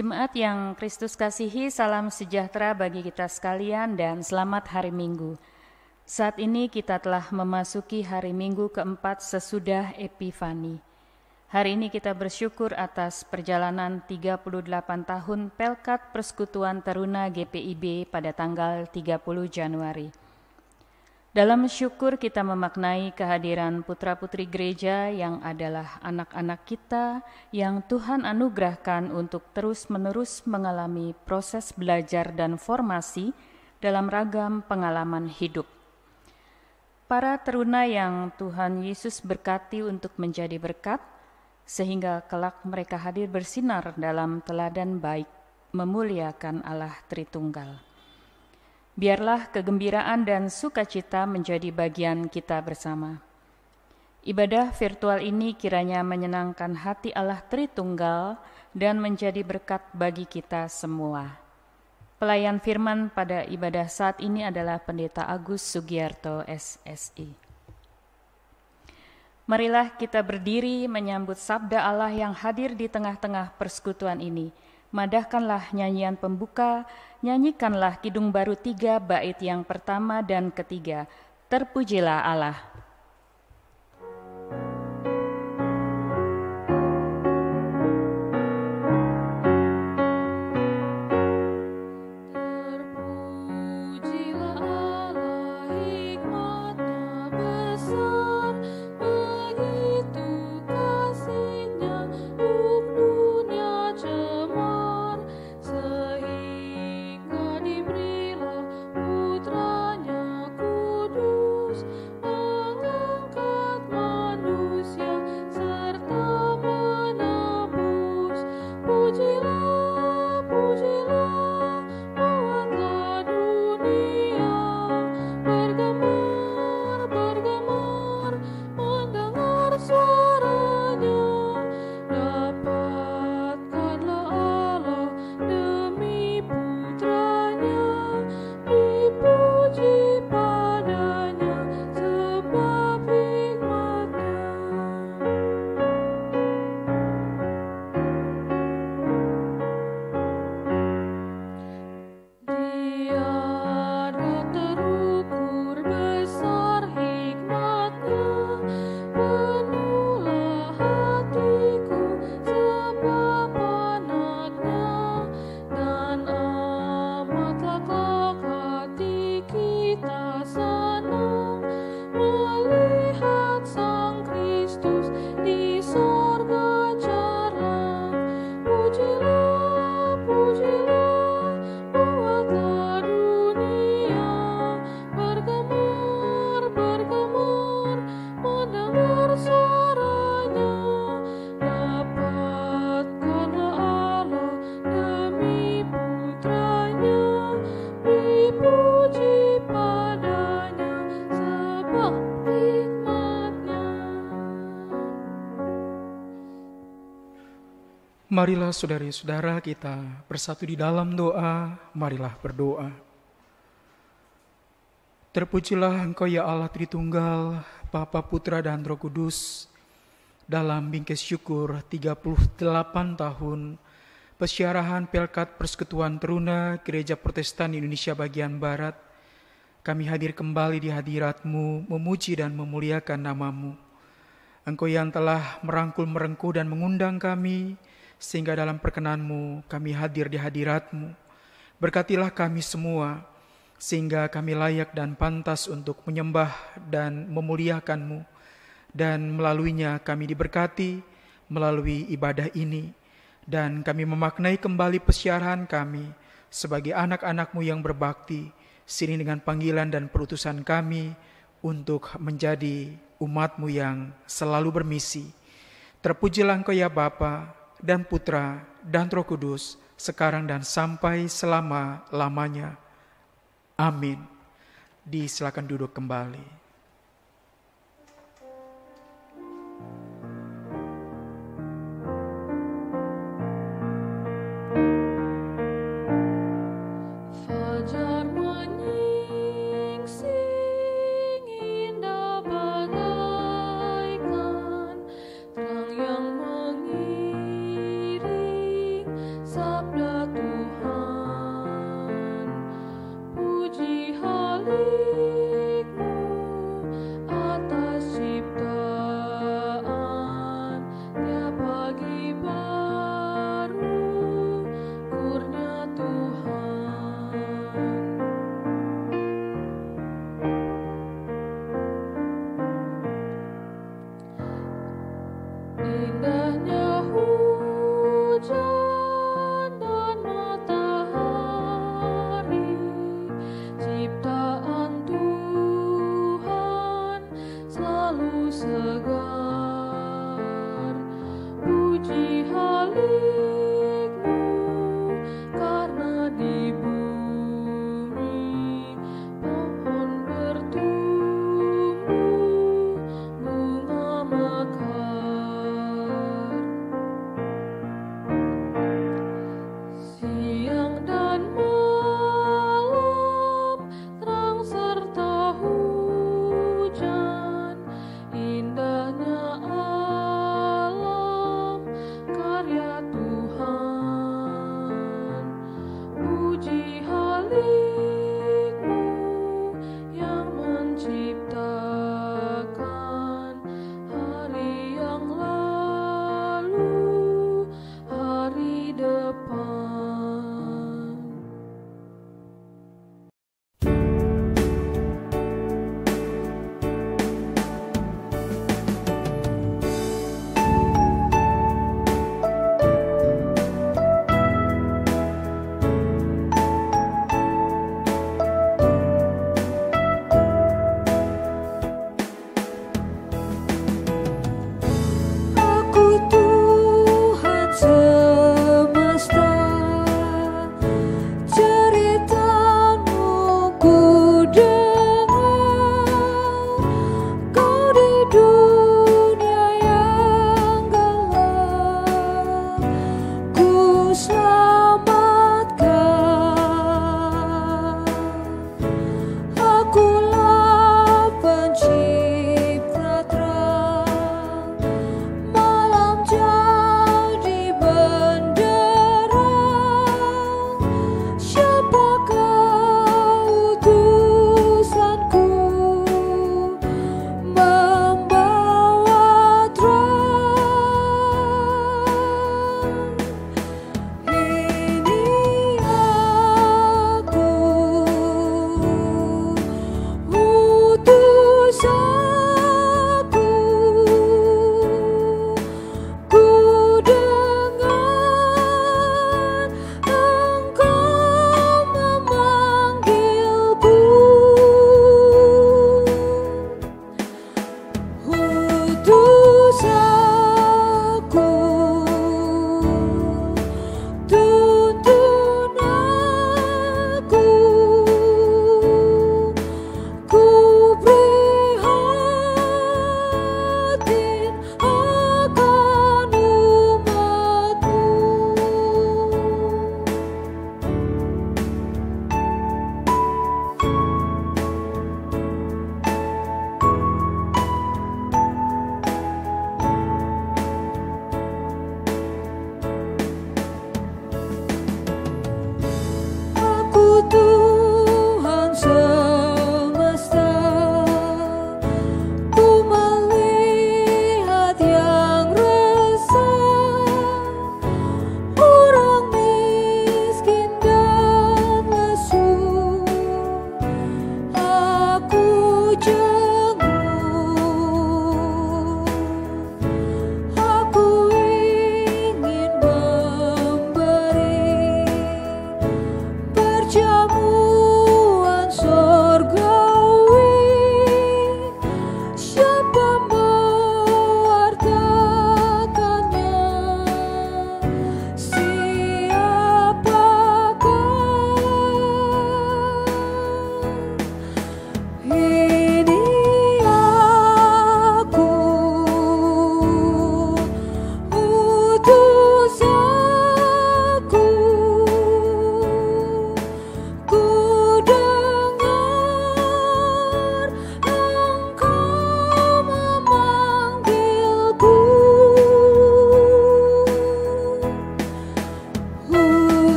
Jemaat yang Kristus kasihi, salam sejahtera bagi kita sekalian dan selamat hari Minggu. Saat ini kita telah memasuki hari Minggu keempat sesudah Epifani. Hari ini kita bersyukur atas perjalanan 38 tahun Pelkat Persekutuan Teruna GPIB pada tanggal 30 Januari. Dalam syukur kita memaknai kehadiran putra-putri gereja yang adalah anak-anak kita yang Tuhan anugerahkan untuk terus-menerus mengalami proses belajar dan formasi dalam ragam pengalaman hidup. Para teruna yang Tuhan Yesus berkati untuk menjadi berkat, sehingga kelak mereka hadir bersinar dalam teladan baik, memuliakan Allah Tritunggal. Biarlah kegembiraan dan sukacita menjadi bagian kita bersama. Ibadah virtual ini kiranya menyenangkan hati Allah Tritunggal dan menjadi berkat bagi kita semua. Pelayan firman pada ibadah saat ini adalah Pendeta Agus Sugiarto, SSI. Marilah kita berdiri menyambut sabda Allah yang hadir di tengah-tengah persekutuan ini. Madahkanlah nyanyian pembuka, nyanyikanlah Kidung Baru 3 bait yang pertama dan ketiga. Terpujilah Allah. Marilah saudara-saudara kita bersatu di dalam doa, marilah berdoa. Terpujilah Engkau ya Allah Tritunggal, Bapa, Putra, dan Roh Kudus, dalam bingkis syukur 38 tahun persiarahan Pelkat Persekutuan Teruna Gereja Protestan Indonesia bagian Barat, kami hadir kembali di hadirat-Mu, memuji dan memuliakan nama-Mu. Engkau yang telah merangkul, merengkuh, dan mengundang kami, sehingga dalam perkenan-Mu kami hadir di hadirat-Mu. Berkatilah kami semua, sehingga kami layak dan pantas untuk menyembah dan memuliakan-Mu. Dan melaluinya kami diberkati melalui ibadah ini. Dan kami memaknai kembali persiaran kami sebagai anak-anak-Mu yang berbakti, seiring dengan panggilan dan perutusan kami untuk menjadi umat-Mu yang selalu bermisi. Terpujilah Engkau ya Bapa dan Putra dan Roh Kudus, sekarang dan sampai selama-lamanya. Amin. Disilakan duduk kembali. Sabda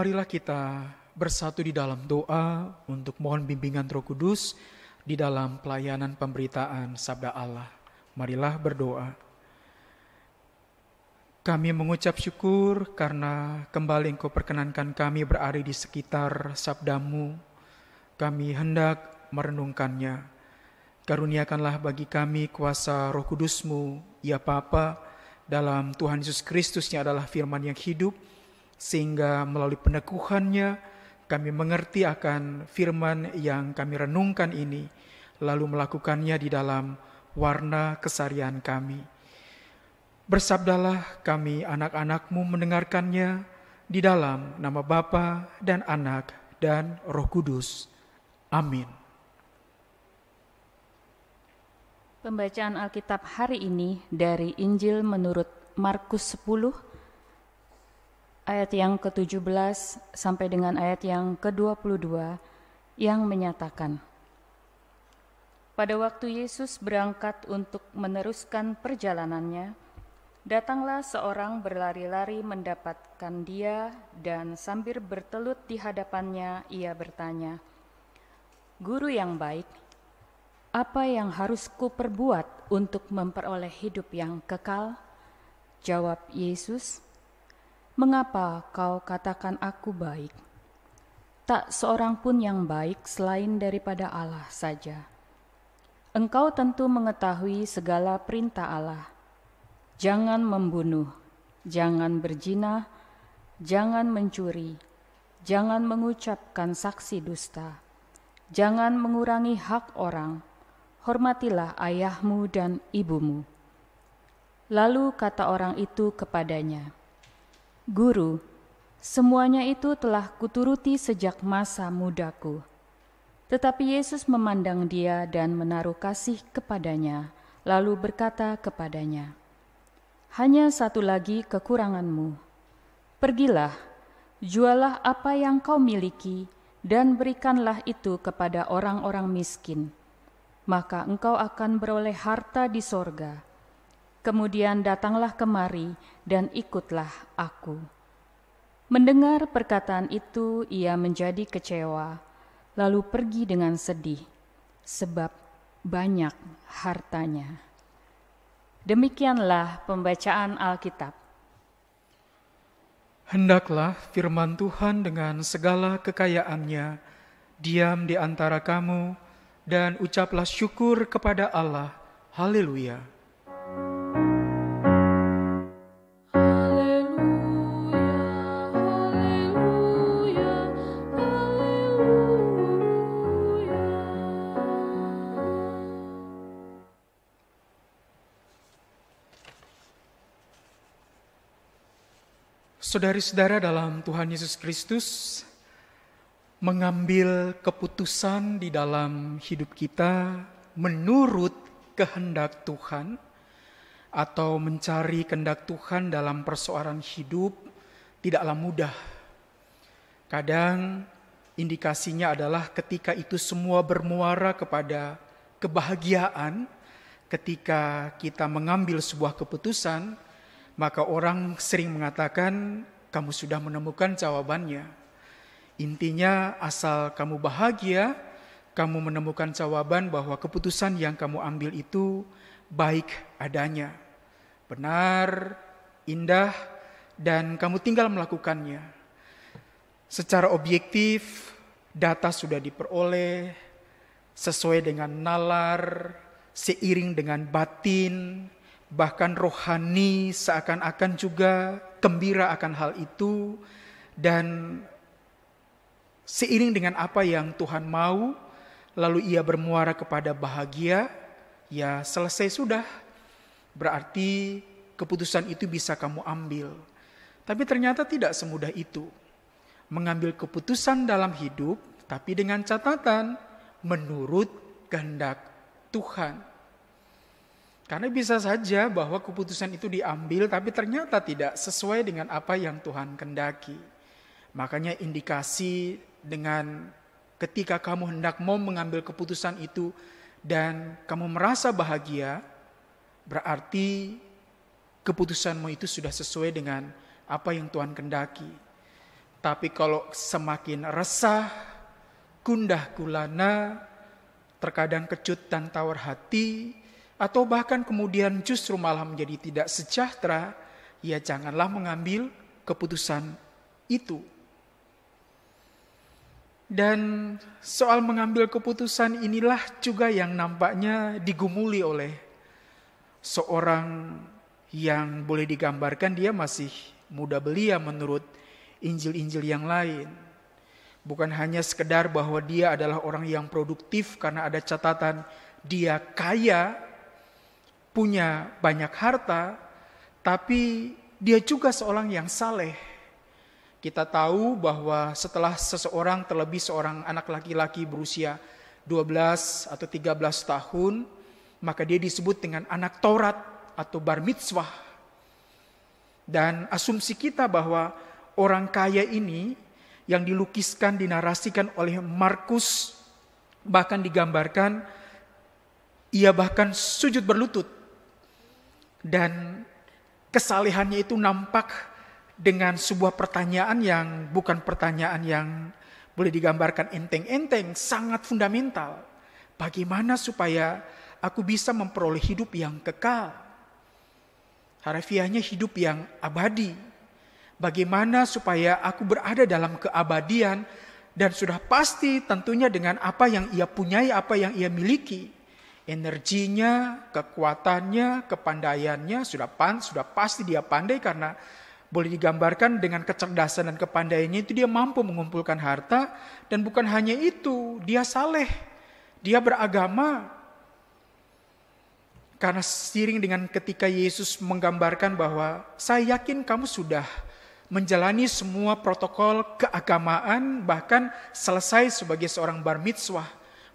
Marilah kita bersatu di dalam doa untuk mohon bimbingan Roh Kudus di dalam pelayanan pemberitaan Sabda Allah. Marilah berdoa. Kami mengucap syukur karena kembali Engkau perkenankan kami berada di sekitar Sabda-Mu. Kami hendak merenungkannya. Karuniakanlah bagi kami kuasa Roh Kudus-Mu, ya Bapa, dalam Tuhan Yesus Kristus yang adalah firman yang hidup, sehingga melalui peneguhannya kami mengerti akan firman yang kami renungkan ini, lalu melakukannya di dalam warna keseharian kami. Bersabdalah kami anak-anak-Mu mendengarkannya di dalam nama Bapa dan Anak dan Roh Kudus. Amin. Pembacaan Alkitab hari ini dari Injil menurut Markus 10, ayat yang ke-17 sampai dengan ayat yang ke-22 yang menyatakan, pada waktu Yesus berangkat untuk meneruskan perjalanannya, datanglah seorang berlari-lari mendapatkan dia dan sambil bertelut di hadapannya ia bertanya, "Guru yang baik, apa yang harus kuperbuat untuk memperoleh hidup yang kekal?" Jawab Yesus, "Mengapa kau katakan aku baik? Tak seorang pun yang baik selain daripada Allah saja. Engkau tentu mengetahui segala perintah Allah. Jangan membunuh, jangan berzina, jangan mencuri, jangan mengucapkan saksi dusta, jangan mengurangi hak orang, hormatilah ayahmu dan ibumu." Lalu kata orang itu kepadanya, "Guru, semuanya itu telah kuturuti sejak masa mudaku." Tetapi Yesus memandang dia dan menaruh kasih kepadanya, lalu berkata kepadanya, "Hanya satu lagi kekuranganmu. Pergilah, jualah apa yang kau miliki, dan berikanlah itu kepada orang-orang miskin. Maka engkau akan beroleh harta di sorga. Kemudian datanglah kemari dan ikutlah aku." Mendengar perkataan itu, ia menjadi kecewa, lalu pergi dengan sedih, sebab banyak hartanya. Demikianlah pembacaan Alkitab. Hendaklah firman Tuhan dengan segala kekayaannya diam di antara kamu, dan ucaplah syukur kepada Allah. Haleluya. Saudari-saudara dalam Tuhan Yesus Kristus, mengambil keputusan di dalam hidup kita menurut kehendak Tuhan atau mencari kehendak Tuhan dalam persoalan hidup tidaklah mudah. Kadang indikasinya adalah ketika itu semua bermuara kepada kebahagiaan, ketika kita mengambil sebuah keputusan, maka orang sering mengatakan, kamu sudah menemukan jawabannya. Intinya asal kamu bahagia, kamu menemukan jawaban bahwa keputusan yang kamu ambil itu baik adanya, benar, indah, dan kamu tinggal melakukannya. Secara objektif, data sudah diperoleh sesuai dengan nalar, seiring dengan batin, bahkan rohani seakan-akan juga gembira akan hal itu, dan seiring dengan apa yang Tuhan mau, lalu ia bermuara kepada bahagia, ya selesai sudah. Berarti keputusan itu bisa kamu ambil. Tapi ternyata tidak semudah itu. Mengambil keputusan dalam hidup, tapi dengan catatan menurut kehendak Tuhan. Karena bisa saja bahwa keputusan itu diambil tapi ternyata tidak sesuai dengan apa yang Tuhan kehendaki. Makanya indikasi dengan ketika kamu hendak mau mengambil keputusan itu dan kamu merasa bahagia, berarti keputusanmu itu sudah sesuai dengan apa yang Tuhan kehendaki. Tapi kalau semakin resah, gundah gulana, terkadang kecut dan tawar hati, atau bahkan kemudian justru malah menjadi tidak sejahtera, ya janganlah mengambil keputusan itu. Dan soal mengambil keputusan inilah juga yang nampaknya digumuli oleh seorang yang boleh digambarkan dia masih muda belia menurut Injil-Injil yang lain. Bukan hanya sekedar bahwa dia adalah orang yang produktif karena ada catatan dia kaya, punya banyak harta, tapi dia juga seorang yang saleh. Kita tahu bahwa setelah seseorang, terlebih seorang anak laki-laki berusia 12 atau 13 tahun, maka dia disebut dengan anak Taurat atau bar mitzvah. Dan asumsi kita bahwa orang kaya ini yang dilukiskan, dinarasikan oleh Markus, bahkan digambarkan, ia bahkan sujud berlutut. Dan kesalehannya itu nampak dengan sebuah pertanyaan yang bukan pertanyaan yang boleh digambarkan enteng-enteng, sangat fundamental. Bagaimana supaya aku bisa memperoleh hidup yang kekal? Harfiahnya hidup yang abadi. Bagaimana supaya aku berada dalam keabadian dan sudah pasti tentunya dengan apa yang ia punyai, apa yang ia miliki. Energinya, kekuatannya, kepandaiannya sudah pasti dia pandai karena boleh digambarkan dengan kecerdasan dan kepandaiannya itu dia mampu mengumpulkan harta, dan bukan hanya itu, dia saleh, dia beragama. Karena seiring dengan ketika Yesus menggambarkan bahwa saya yakin kamu sudah menjalani semua protokol keagamaan, bahkan selesai sebagai seorang bar mitzvah.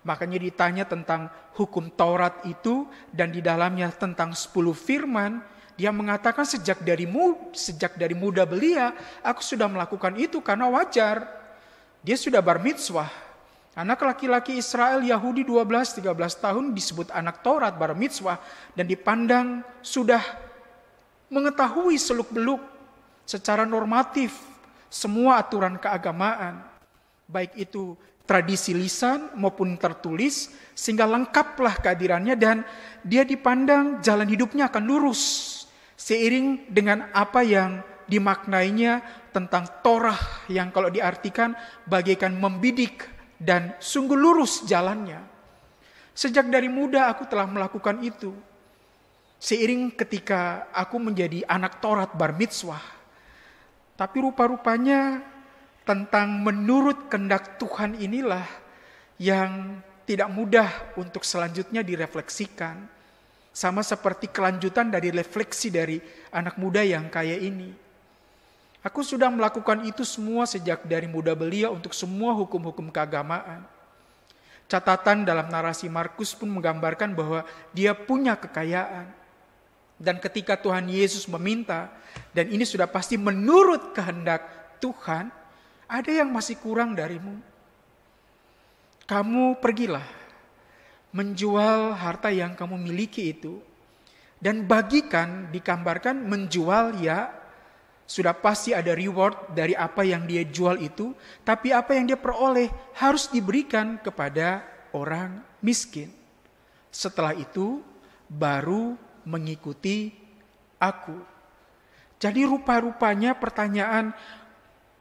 Makanya ditanya tentang hukum Taurat itu dan di dalamnya tentang 10 firman, dia mengatakan sejak dari muda belia aku sudah melakukan itu karena wajar. Dia sudah bar mitzvah. Anak laki-laki Israel Yahudi 12-13 tahun disebut anak Taurat bar mitzvah dan dipandang sudah mengetahui seluk-beluk secara normatif semua aturan keagamaan, baik itu tradisi lisan maupun tertulis, sehingga lengkaplah kehadirannya dan dia dipandang jalan hidupnya akan lurus seiring dengan apa yang dimaknainya tentang Torah yang kalau diartikan bagaikan membidik dan sungguh lurus jalannya. Sejak dari muda aku telah melakukan itu. Seiring ketika aku menjadi anak Taurat bar mitzvah. Tapi rupa-rupanya tentang menurut kehendak Tuhan inilah yang tidak mudah untuk selanjutnya direfleksikan. Sama seperti kelanjutan dari refleksi dari anak muda yang kaya ini. Aku sudah melakukan itu semua sejak dari muda belia untuk semua hukum-hukum keagamaan. Catatan dalam narasi Markus pun menggambarkan bahwa dia punya kekayaan. Dan ketika Tuhan Yesus meminta, dan ini sudah pasti menurut kehendak Tuhan, ada yang masih kurang darimu. Kamu pergilah, menjual harta yang kamu miliki itu, dan bagikan, digambarkan menjual ya, sudah pasti ada reward dari apa yang dia jual itu, tapi apa yang dia peroleh harus diberikan kepada orang miskin. Setelah itu baru mengikuti aku. Jadi rupa-rupanya pertanyaan,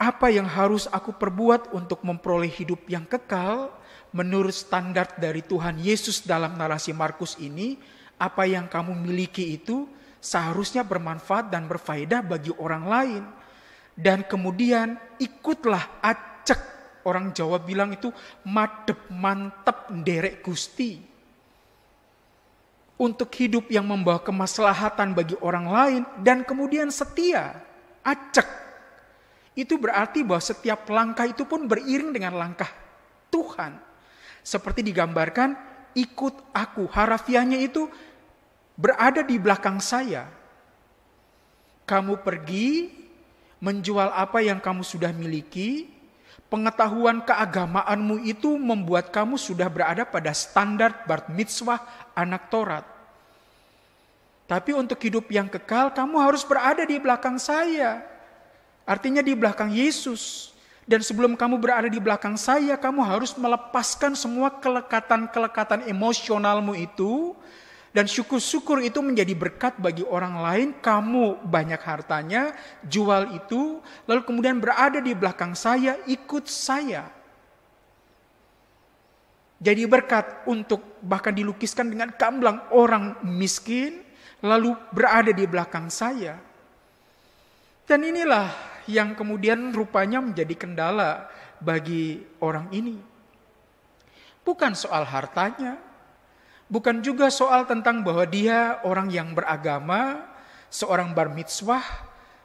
apa yang harus aku perbuat untuk memperoleh hidup yang kekal menurut standar dari Tuhan Yesus dalam narasi Markus ini, apa yang kamu miliki itu seharusnya bermanfaat dan berfaedah bagi orang lain. Dan kemudian ikutlah acek, orang Jawa bilang itu madep mantep nderek Gusti. Untuk hidup yang membawa kemaslahatan bagi orang lain dan kemudian setia, acek. Itu berarti bahwa setiap langkah itu pun beriring dengan langkah Tuhan. Seperti digambarkan, ikut aku. Harafiahnya itu berada di belakang saya. Kamu pergi, menjual apa yang kamu sudah miliki. Pengetahuan keagamaanmu itu membuat kamu sudah berada pada standar bar mitzvah anak Taurat. Tapi untuk hidup yang kekal, kamu harus berada di belakang saya. Artinya di belakang Yesus. Dan sebelum kamu berada di belakang saya, kamu harus melepaskan semua kelekatan-kelekatan emosionalmu itu. Dan syukur-syukur itu menjadi berkat bagi orang lain. Kamu banyak hartanya, jual itu, lalu kemudian berada di belakang saya, ikut saya. Jadi berkat untuk bahkan dilukiskan dengan gamblang orang miskin, lalu berada di belakang saya. Dan inilah yang kemudian rupanya menjadi kendala bagi orang ini. Bukan soal hartanya, bukan juga soal tentang bahwa dia orang yang beragama, seorang bar mitzvah,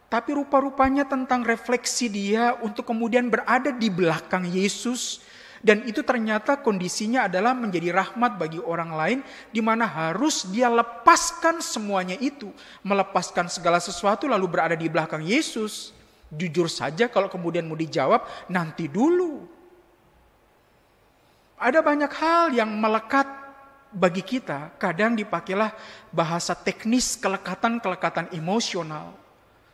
tapi rupa-rupanya tentang refleksi dia untuk kemudian berada di belakang Yesus. Dan itu ternyata kondisinya adalah menjadi rahmat bagi orang lain, di mana harus dia lepaskan semuanya itu. Melepaskan segala sesuatu lalu berada di belakang Yesus. Jujur saja kalau kemudian mau dijawab, nanti dulu. Ada banyak hal yang melekat bagi kita, kadang dipakailah bahasa teknis kelekatan-kelekatan emosional.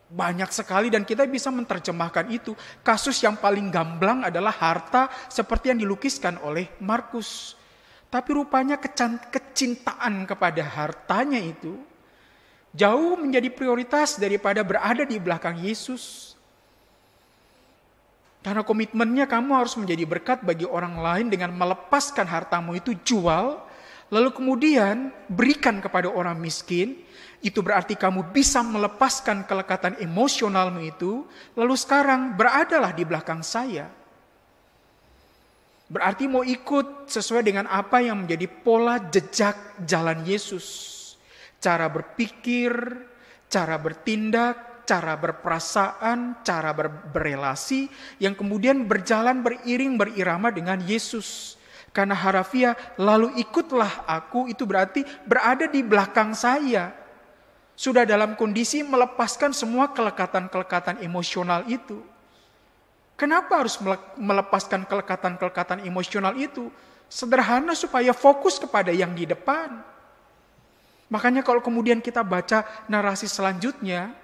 Banyak sekali dan kita bisa menerjemahkan itu. Kasus yang paling gamblang adalah harta seperti yang dilukiskan oleh Markus. Tapi rupanya kecintaan kepada hartanya itu jauh menjadi prioritas daripada berada di belakang Yesus. Karena komitmennya kamu harus menjadi berkat bagi orang lain dengan melepaskan hartamu itu, jual, lalu kemudian berikan kepada orang miskin. Itu berarti kamu bisa melepaskan kelekatan emosionalmu itu, lalu sekarang beradalah di belakang saya. Berarti mau ikut sesuai dengan apa yang menjadi pola jejak jalan Yesus. Cara berpikir, cara bertindak, cara berperasaan, cara berrelasi yang kemudian berjalan beriring berirama dengan Yesus. Karena harafiah lalu ikutlah aku itu berarti berada di belakang saya. Sudah dalam kondisi melepaskan semua kelekatan-kelekatan emosional itu. Kenapa harus melepaskan kelekatan-kelekatan emosional itu? Sederhana supaya fokus kepada yang di depan. Makanya kalau kemudian kita baca narasi selanjutnya,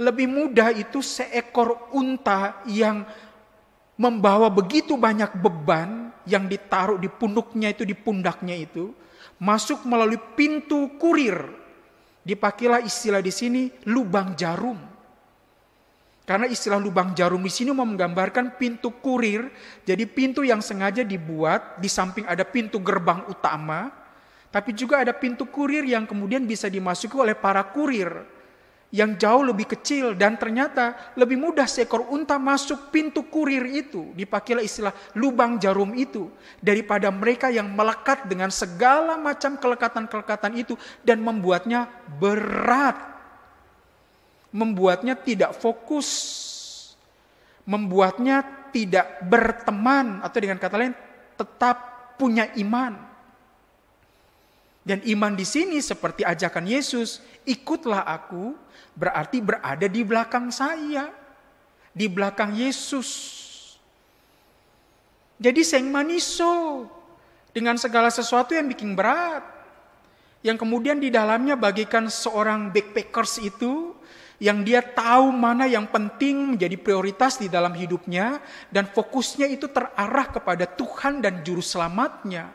lebih mudah itu seekor unta yang membawa begitu banyak beban yang ditaruh di pundaknya itu, masuk melalui pintu kurir. Dipakailah istilah di sini lubang jarum. Karena istilah lubang jarum di sini mau menggambarkan pintu kurir. Jadi pintu yang sengaja dibuat di samping ada pintu gerbang utama, tapi juga ada pintu kurir yang kemudian bisa dimasuki oleh para kurir yang jauh lebih kecil, dan ternyata lebih mudah seekor unta masuk pintu kurir itu, dipakailah istilah lubang jarum itu, daripada mereka yang melekat dengan segala macam kelekatan-kelekatan itu dan membuatnya berat, membuatnya tidak fokus, membuatnya tidak berteman, atau dengan kata lain tetap punya iman. Dan iman di sini seperti ajakan Yesus, ikutlah aku, berarti berada di belakang saya, di belakang Yesus. Jadi seng maniso dengan segala sesuatu yang bikin berat, yang kemudian di dalamnya bagikan seorang backpackers itu, yang dia tahu mana yang penting menjadi prioritas di dalam hidupnya, dan fokusnya itu terarah kepada Tuhan dan Juru Selamatnya.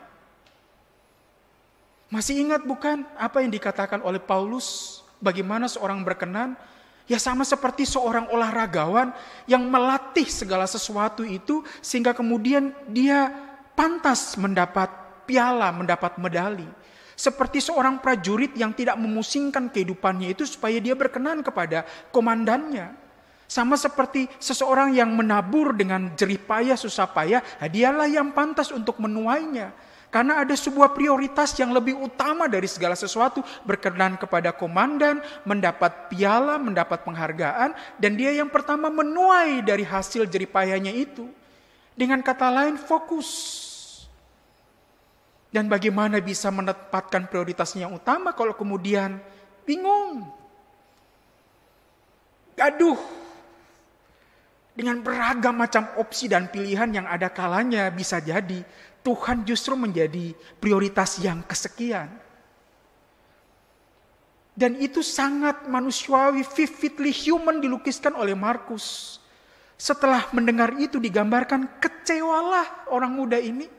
Masih ingat bukan apa yang dikatakan oleh Paulus? Bagaimana seorang berkenan? Ya sama seperti seorang olahragawan yang melatih segala sesuatu itu sehingga kemudian dia pantas mendapat piala, mendapat medali. Seperti seorang prajurit yang tidak memusingkan kehidupannya itu supaya dia berkenan kepada komandannya. Sama seperti seseorang yang menabur dengan jerih payah, susah payah, dialah yang pantas untuk menuainya. Karena ada sebuah prioritas yang lebih utama dari segala sesuatu, berkenan kepada komandan, mendapat piala, mendapat penghargaan, dan dia yang pertama menuai dari hasil jerih payahnya itu. Dengan kata lain, fokus. Dan bagaimana bisa menempatkan prioritasnya yang utama kalau kemudian bingung, gaduh, dengan beragam macam opsi dan pilihan yang ada kalanya bisa jadi Tuhan justru menjadi prioritas yang kesekian. Dan itu sangat manusiawi, vividly human dilukiskan oleh Markus. Setelah mendengar itu digambarkan, kecewalah orang muda ini.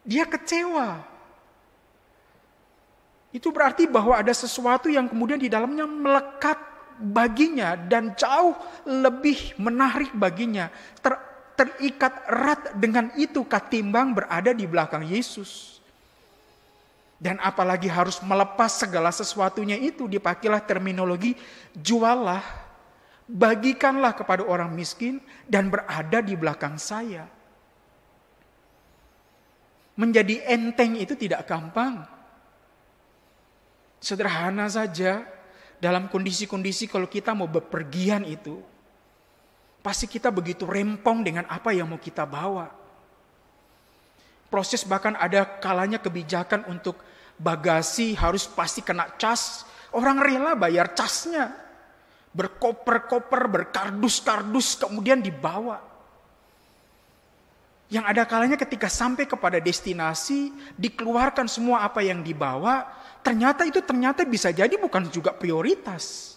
Dia kecewa. Itu berarti bahwa ada sesuatu yang kemudian di dalamnya melekat baginya dan jauh lebih menarik baginya. Terikat erat dengan itu ketimbang berada di belakang Yesus. Dan apalagi harus melepas segala sesuatunya itu, dipakailah terminologi jualah, bagikanlah kepada orang miskin dan berada di belakang saya. Menjadi enteng itu tidak gampang. Sederhana saja dalam kondisi-kondisi kalau kita mau bepergian itu, pasti kita begitu rempong dengan apa yang mau kita bawa. Proses bahkan ada kalanya kebijakan untuk bagasi harus pasti kena cas. Orang rela bayar casnya. Berkoper-koper, berkardus-kardus kemudian dibawa. Yang ada kalanya ketika sampai kepada destinasi, dikeluarkan semua apa yang dibawa, ternyata bisa jadi bukan juga prioritas.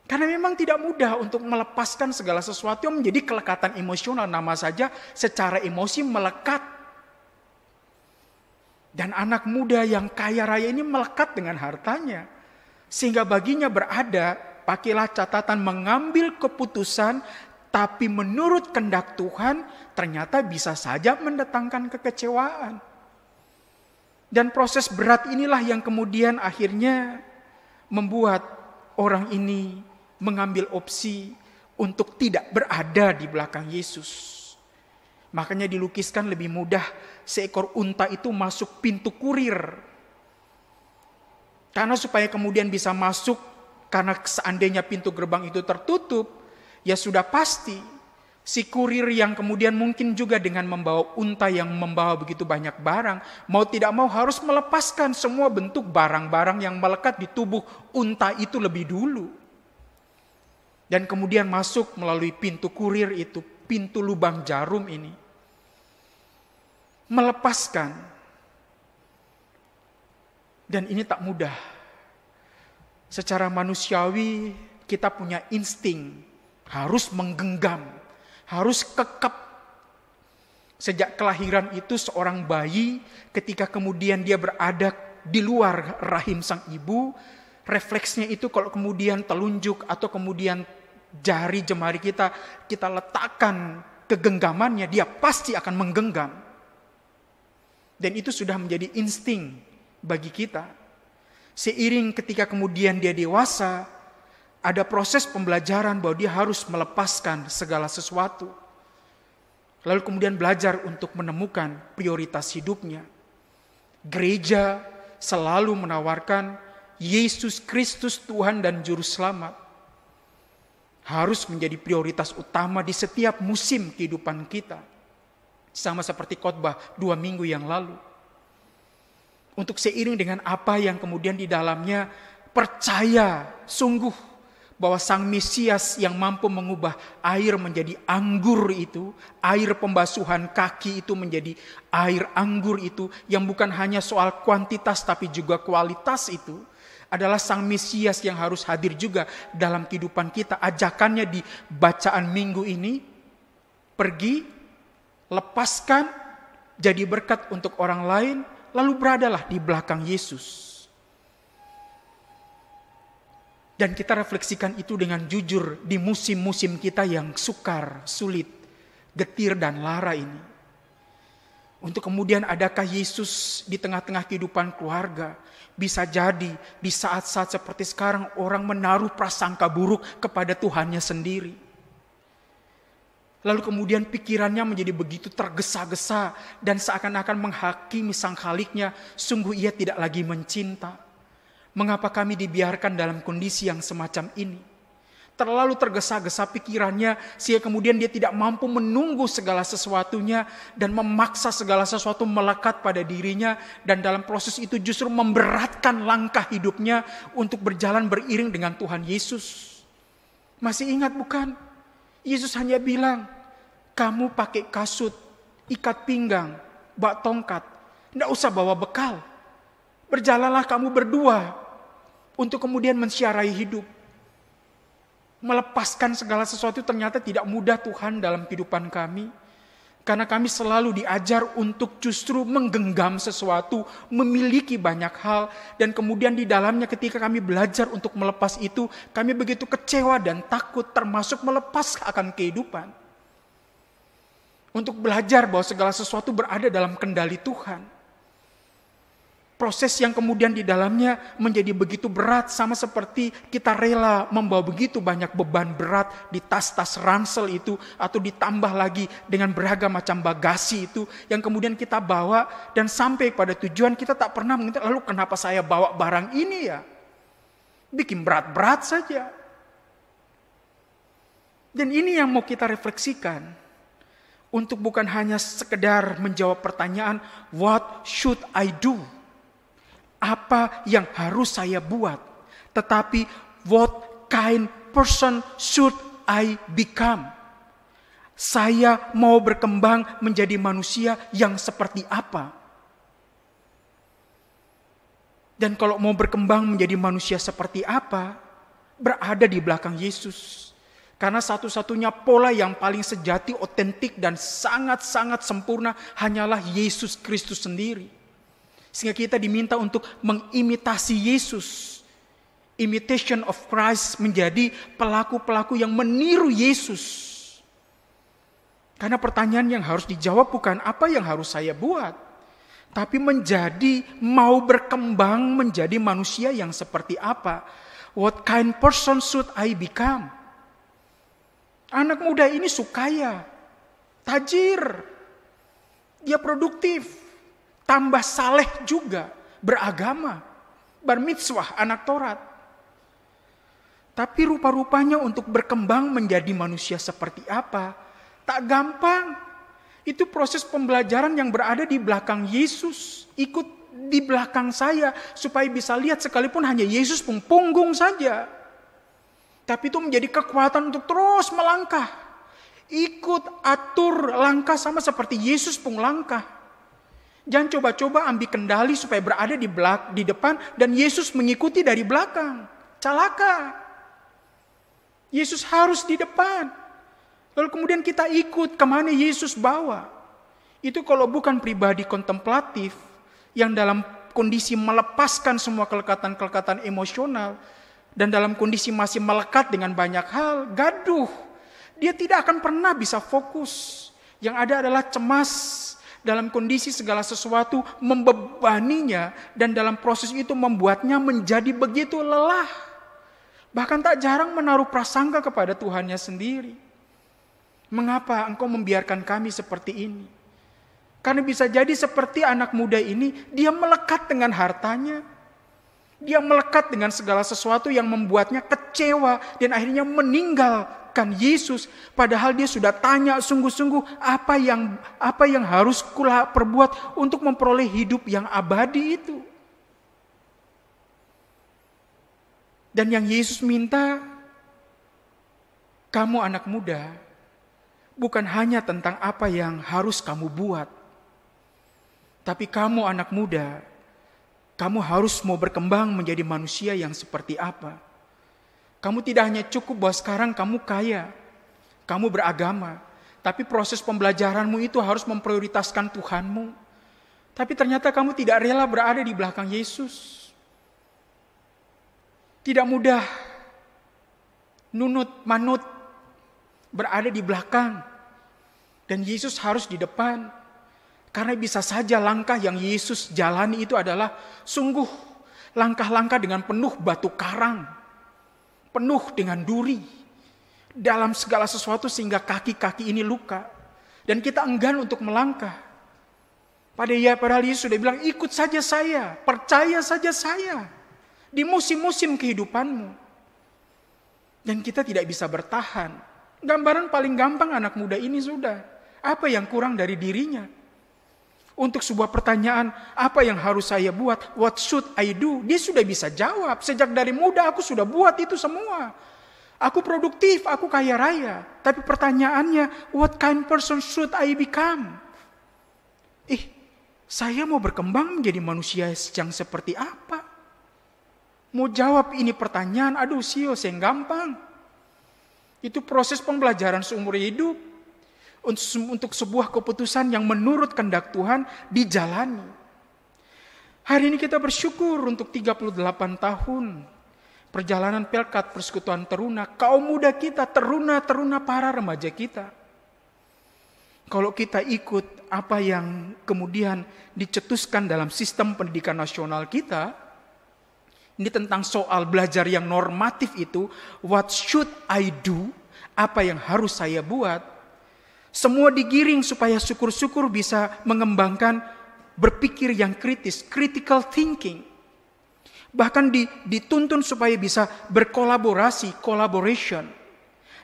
Karena memang tidak mudah untuk melepaskan segala sesuatu yang menjadi kelekatan emosional. Nama saja secara emosi melekat. Dan anak muda yang kaya raya ini melekat dengan hartanya. Sehingga baginya berada, pakailah catatan mengambil keputusan, tapi menurut kehendak Tuhan ternyata bisa saja mendatangkan kekecewaan. Dan proses berat inilah yang kemudian akhirnya membuat orang ini mengambil opsi untuk tidak berada di belakang Yesus. Makanya dilukiskan lebih mudah, seekor unta itu masuk pintu kurir. Karena supaya kemudian bisa masuk, karena seandainya pintu gerbang itu tertutup, ya sudah pasti si kurir yang kemudian mungkin juga dengan membawa unta yang membawa begitu banyak barang, mau tidak mau harus melepaskan semua bentuk barang-barang yang melekat di tubuh unta itu lebih dulu. Dan kemudian masuk melalui pintu kurir itu, pintu lubang jarum ini. Melepaskan. Dan ini tak mudah. Secara manusiawi kita punya insting. Harus menggenggam. Harus kekep. Sejak kelahiran itu seorang bayi ketika kemudian dia berada di luar rahim sang ibu, refleksnya itu kalau kemudian telunjuk atau kemudian jari jemari kita letakkan kegenggamannya, dia pasti akan menggenggam. Dan itu sudah menjadi insting bagi kita. Seiring ketika kemudian dia dewasa, ada proses pembelajaran bahwa dia harus melepaskan segala sesuatu. Lalu kemudian belajar untuk menemukan prioritas hidupnya. Gereja selalu menawarkan Yesus Kristus Tuhan dan Juru Selamat harus menjadi prioritas utama di setiap musim kehidupan kita. Sama seperti khotbah 2 minggu yang lalu. Untuk seiring dengan apa yang kemudian di dalamnya percaya sungguh bahwa Sang Mesias yang mampu mengubah air menjadi anggur itu, air pembasuhan kaki itu menjadi air anggur itu, yang bukan hanya soal kuantitas tapi juga kualitas itu, adalah Sang Mesias yang harus hadir juga dalam kehidupan kita. Ajakannya di bacaan minggu ini, pergi, lepaskan, jadi berkat untuk orang lain, lalu beradalah di belakang Yesus. Dan kita refleksikan itu dengan jujur di musim-musim kita yang sukar, sulit, getir dan lara ini. Untuk kemudian adakah Yesus di tengah-tengah kehidupan keluarga? Bisa jadi di saat-saat seperti sekarang orang menaruh prasangka buruk kepada Tuhannya sendiri. Lalu kemudian pikirannya menjadi begitu tergesa-gesa dan seakan-akan menghakimi Sang Khaliknya, sungguh ia tidak lagi mencinta. Mengapa kami dibiarkan dalam kondisi yang semacam ini? Terlalu tergesa-gesa pikirannya sehingga kemudian dia tidak mampu menunggu segala sesuatunya dan memaksa segala sesuatu melekat pada dirinya, dan dalam proses itu justru memberatkan langkah hidupnya untuk berjalan beriring dengan Tuhan Yesus. Masih ingat bukan? Yesus hanya bilang, kamu pakai kasut, ikat pinggang, bawa tongkat, tidak usah bawa bekal. Berjalanlah kamu berdua untuk kemudian mensiarai hidup. Melepaskan segala sesuatu ternyata tidak mudah Tuhan dalam kehidupan kami. Karena kami selalu diajar untuk justru menggenggam sesuatu, memiliki banyak hal. Dan kemudian di dalamnya ketika kami belajar untuk melepas itu, kami begitu kecewa dan takut, termasuk melepas akan kehidupan. Untuk belajar bahwa segala sesuatu berada dalam kendali Tuhan. Proses yang kemudian di dalamnya menjadi begitu berat, sama seperti kita rela membawa begitu banyak beban berat di tas-tas ransel itu, atau ditambah lagi dengan beragam macam bagasi itu yang kemudian kita bawa dan sampai pada tujuan kita tak pernah mengingat, lalu kenapa saya bawa barang ini ya? Bikin berat-berat saja. Dan ini yang mau kita refleksikan, untuk bukan hanya sekedar menjawab pertanyaan, what should I do? Apa yang harus saya buat? Tetapi what kind person should I become? Saya mau berkembang menjadi manusia yang seperti apa? Dan kalau mau berkembang menjadi manusia seperti apa, berada di belakang Yesus. Karena satu-satunya pola yang paling sejati, otentik, dan sangat-sangat sempurna hanyalah Yesus Kristus sendiri. Sehingga kita diminta untuk mengimitasi Yesus. Imitation of Christ, menjadi pelaku-pelaku yang meniru Yesus. Karena pertanyaan yang harus dijawab bukan apa yang harus saya buat, tapi mau berkembang menjadi manusia yang seperti apa. What kind person should I become? Anak muda ini sukaya, tajir, dia produktif, tambah saleh juga, beragama, bar mitzvah, anak Taurat. Tapi rupa-rupanya untuk berkembang menjadi manusia seperti apa, tak gampang. Itu proses pembelajaran yang berada di belakang Yesus. Ikut di belakang saya, supaya bisa lihat sekalipun hanya Yesus punggung saja. Tapi itu menjadi kekuatan untuk terus melangkah. Ikut atur langkah sama seperti Yesus langkah. Jangan coba-coba ambil kendali supaya berada di depan dan Yesus mengikuti dari belakang. Celaka. Yesus harus di depan. Lalu kemudian kita ikut kemana Yesus bawa. Itu kalau bukan pribadi kontemplatif yang dalam kondisi melepaskan semua kelekatan-kelekatan emosional dan dalam kondisi masih melekat dengan banyak hal, gaduh. Dia tidak akan pernah bisa fokus. Yang ada adalah cemas. Dalam kondisi segala sesuatu membebaninya, dan dalam proses itu membuatnya menjadi begitu lelah. Bahkan tak jarang menaruh prasangka kepada Tuhannya sendiri. Mengapa engkau membiarkan kami seperti ini? Karena bisa jadi seperti anak muda ini, dia melekat dengan hartanya. Dia melekat dengan segala sesuatu yang membuatnya kecewa dan akhirnya meninggalkan Yesus, padahal dia sudah tanya sungguh-sungguh apa yang harus kula perbuat untuk memperoleh hidup yang abadi itu. Dan yang Yesus minta, kamu anak muda, bukan hanya tentang apa yang harus kamu buat. Tapi kamu anak muda, kamu harus mau berkembang menjadi manusia yang seperti apa. Kamu tidak hanya cukup bahwa sekarang kamu kaya, kamu beragama, tapi proses pembelajaranmu itu harus memprioritaskan Tuhanmu. Tapi ternyata kamu tidak rela berada di belakang Yesus. Tidak mudah manut berada di belakang. Dan Yesus harus di depan. Karena bisa saja langkah yang Yesus jalani itu adalah sungguh langkah-langkah dengan penuh batu karang. Penuh dengan duri. Dalam segala sesuatu sehingga kaki-kaki ini luka. Dan kita enggan untuk melangkah. Padahal Yesus sudah bilang, ikut saja saya. Percaya saja saya. Di musim-musim kehidupanmu. Dan kita tidak bisa bertahan. Gambaran paling gampang anak muda ini sudah. Apa yang kurang dari dirinya? Untuk sebuah pertanyaan, apa yang harus saya buat? What should I do? Dia sudah bisa jawab. Sejak dari muda aku sudah buat itu semua. Aku produktif, aku kaya raya. Tapi pertanyaannya, what kind person should I become? Saya mau berkembang menjadi manusia yang seperti apa? Mau jawab ini pertanyaan, aduh yang gampang. Itu proses pembelajaran seumur hidup. Untuk sebuah keputusan yang menurut kehendak Tuhan dijalani. Hari ini kita bersyukur untuk 38 tahun. Perjalanan Pelkat Persekutuan Teruna, kaum muda kita, teruna-teruna para remaja kita. Kalau kita ikut apa yang kemudian dicetuskan dalam sistem pendidikan nasional kita, ini tentang soal belajar yang normatif itu, what should I do? Apa yang harus saya buat? Semua digiring supaya syukur-syukur bisa mengembangkan berpikir yang kritis, critical thinking. Bahkan dituntun supaya bisa berkolaborasi, collaboration.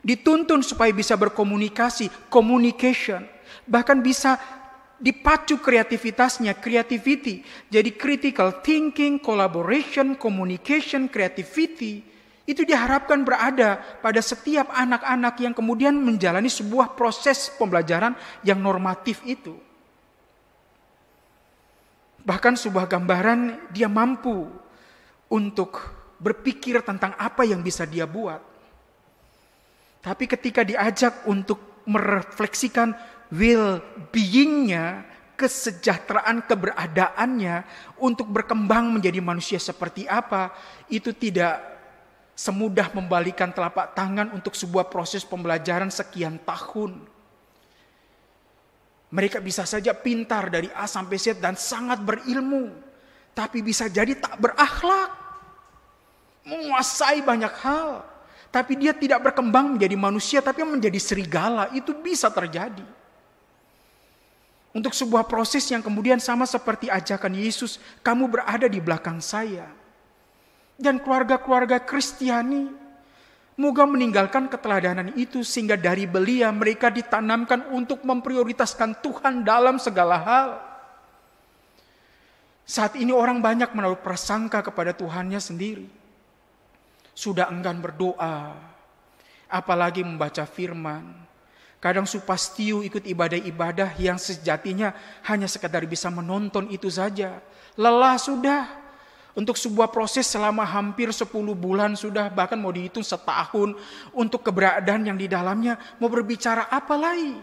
Dituntun supaya bisa berkomunikasi, communication. Bahkan bisa dipacu kreativitasnya, creativity. Jadi critical thinking, collaboration, communication, creativity. Itu diharapkan berada pada setiap anak-anak yang kemudian menjalani sebuah proses pembelajaran yang normatif itu. Bahkan sebuah gambaran dia mampu untuk berpikir tentang apa yang bisa dia buat. Tapi ketika diajak untuk merefleksikan well-being-nya, kesejahteraan keberadaannya untuk berkembang menjadi manusia seperti apa, itu tidak semudah membalikan telapak tangan untuk sebuah proses pembelajaran sekian tahun. Mereka bisa saja pintar dari A sampai Z dan sangat berilmu, tapi bisa jadi tak berakhlak, menguasai banyak hal, tapi dia tidak berkembang menjadi manusia, tapi menjadi serigala. Itu bisa terjadi. Untuk sebuah proses yang kemudian sama seperti ajakan Yesus, kamu berada di belakang saya. Dan keluarga-keluarga Kristiani, moga meninggalkan keteladanan itu sehingga dari belia mereka ditanamkan untuk memprioritaskan Tuhan dalam segala hal. Saat ini orang banyak menaruh prasangka kepada Tuhannya sendiri. Sudah enggan berdoa, apalagi membaca firman. Kadang supastiu ikut ibadah-ibadah yang sejatinya hanya sekedar bisa menonton itu saja. Lelah sudah. Untuk sebuah proses selama hampir 10 bulan sudah, bahkan mau dihitung setahun. Untuk keberadaan yang di dalamnya, mau berbicara apa lagi?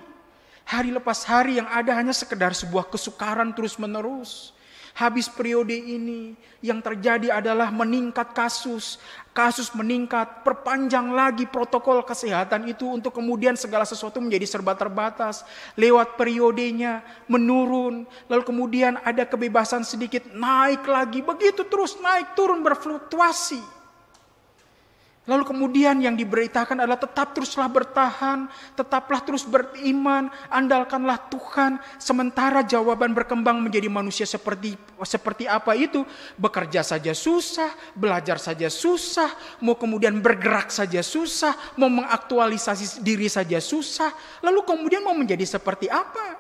Hari lepas hari yang ada hanya sekedar sebuah kesukaran terus menerus. Habis periode ini yang terjadi adalah meningkat kasus meningkat, perpanjang lagi protokol kesehatan itu untuk kemudian segala sesuatu menjadi serba terbatas. Lewat periodenya menurun, lalu kemudian ada kebebasan sedikit, naik lagi, begitu terus naik turun berfluktuasi. Lalu kemudian yang diberitakan adalah tetap teruslah bertahan, tetaplah terus beriman, andalkanlah Tuhan. Sementara jawaban berkembang menjadi manusia seperti apa itu? Bekerja saja susah, belajar saja susah, mau kemudian bergerak saja susah, mau mengaktualisasi diri saja susah. Lalu kemudian mau menjadi seperti apa?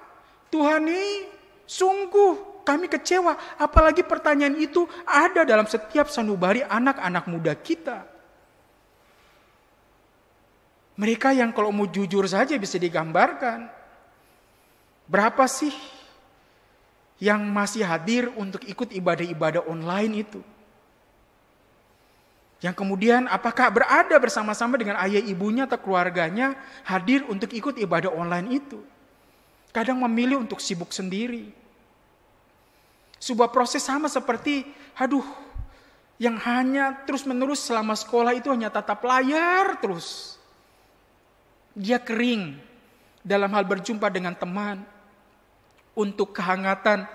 Tuhan ini sungguh kami kecewa. Apalagi pertanyaan itu ada dalam setiap sanubari anak-anak muda kita. Mereka yang kalau mau jujur saja bisa digambarkan. Berapa sih yang masih hadir untuk ikut ibadah-ibadah online itu? Yang kemudian apakah berada bersama-sama dengan ayah ibunya atau keluarganya hadir untuk ikut ibadah online itu? Kadang memilih untuk sibuk sendiri. Sebuah proses sama seperti, yang hanya terus-menerus selama sekolah itu hanya tatap layar terus. Dia kering dalam hal berjumpa dengan teman, untuk kehangatan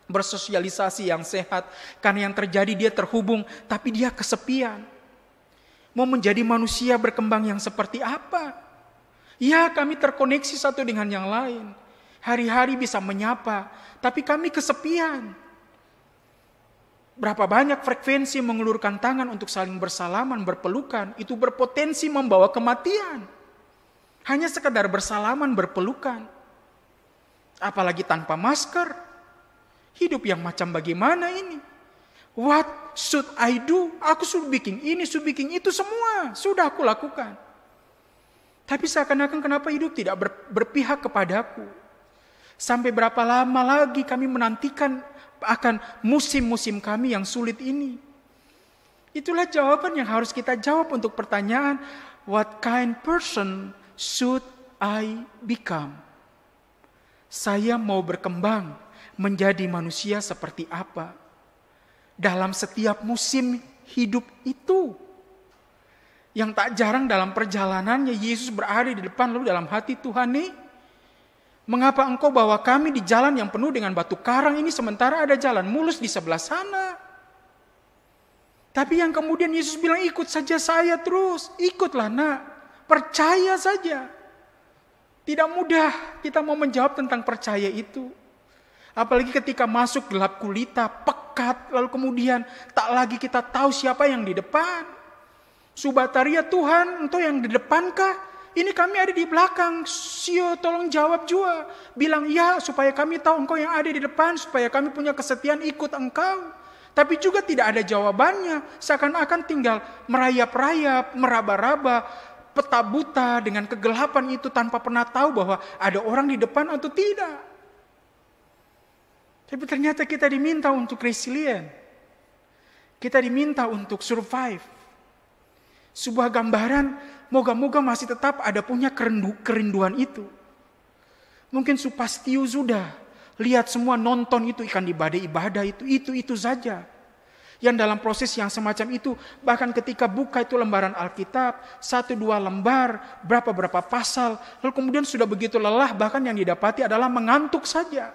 bersosialisasi yang sehat. Karena yang terjadi dia terhubung, tapi dia kesepian. Mau menjadi manusia berkembang yang seperti apa? Ya, kami terkoneksi satu dengan yang lain. Hari-hari bisa menyapa, tapi kami kesepian. Berapa banyak frekuensi mengulurkan tangan untuk saling bersalaman, berpelukan, itu berpotensi membawa kematian. Hanya sekadar bersalaman, berpelukan. Apalagi tanpa masker. Hidup yang macam bagaimana ini? What should I do? Aku sudah bikin ini, sudah bikin itu, semua sudah aku lakukan. Tapi seakan-akan kenapa hidup tidak berpihak kepadaku? Sampai berapa lama lagi kami menantikan akan musim-musim kami yang sulit ini? Itulah jawaban yang harus kita jawab untuk pertanyaan, what kind person should I become? Saya mau berkembang menjadi manusia seperti apa? Dalam setiap musim hidup itu. Yang tak jarang dalam perjalanannya Yesus berada di depan, lalu dalam hati, Tuhan nih, mengapa engkau bawa kami di jalan yang penuh dengan batu karang ini sementara ada jalan mulus di sebelah sana? Tapi yang kemudian Yesus bilang, ikut saja saya terus. Ikutlah nak, percaya saja. Tidak mudah kita mau menjawab tentang percaya itu. Apalagi ketika masuk gelap gulita, pekat, lalu kemudian tak lagi kita tahu siapa yang di depan. Subataria, Tuhan, engkau yang di depankah? Ini kami ada di belakang. Sio, tolong jawab juga. Bilang ya, supaya kami tahu engkau yang ada di depan, supaya kami punya kesetiaan ikut engkau. Tapi juga tidak ada jawabannya. Seakan-akan tinggal merayap-rayap, meraba-raba, peta buta dengan kegelapan itu tanpa pernah tahu bahwa ada orang di depan atau tidak. Tapi ternyata kita diminta untuk resilient. Kita diminta untuk survive. Sebuah gambaran, moga-moga masih tetap ada punya kerinduan itu. Mungkin Supastio sudah lihat semua, nonton itu ikan ibadah itu saja. Yang dalam proses yang semacam itu, bahkan ketika buka itu lembaran Alkitab, 1-2 lembar, berapa pasal, lalu kemudian sudah begitu lelah, bahkan yang didapati adalah mengantuk saja.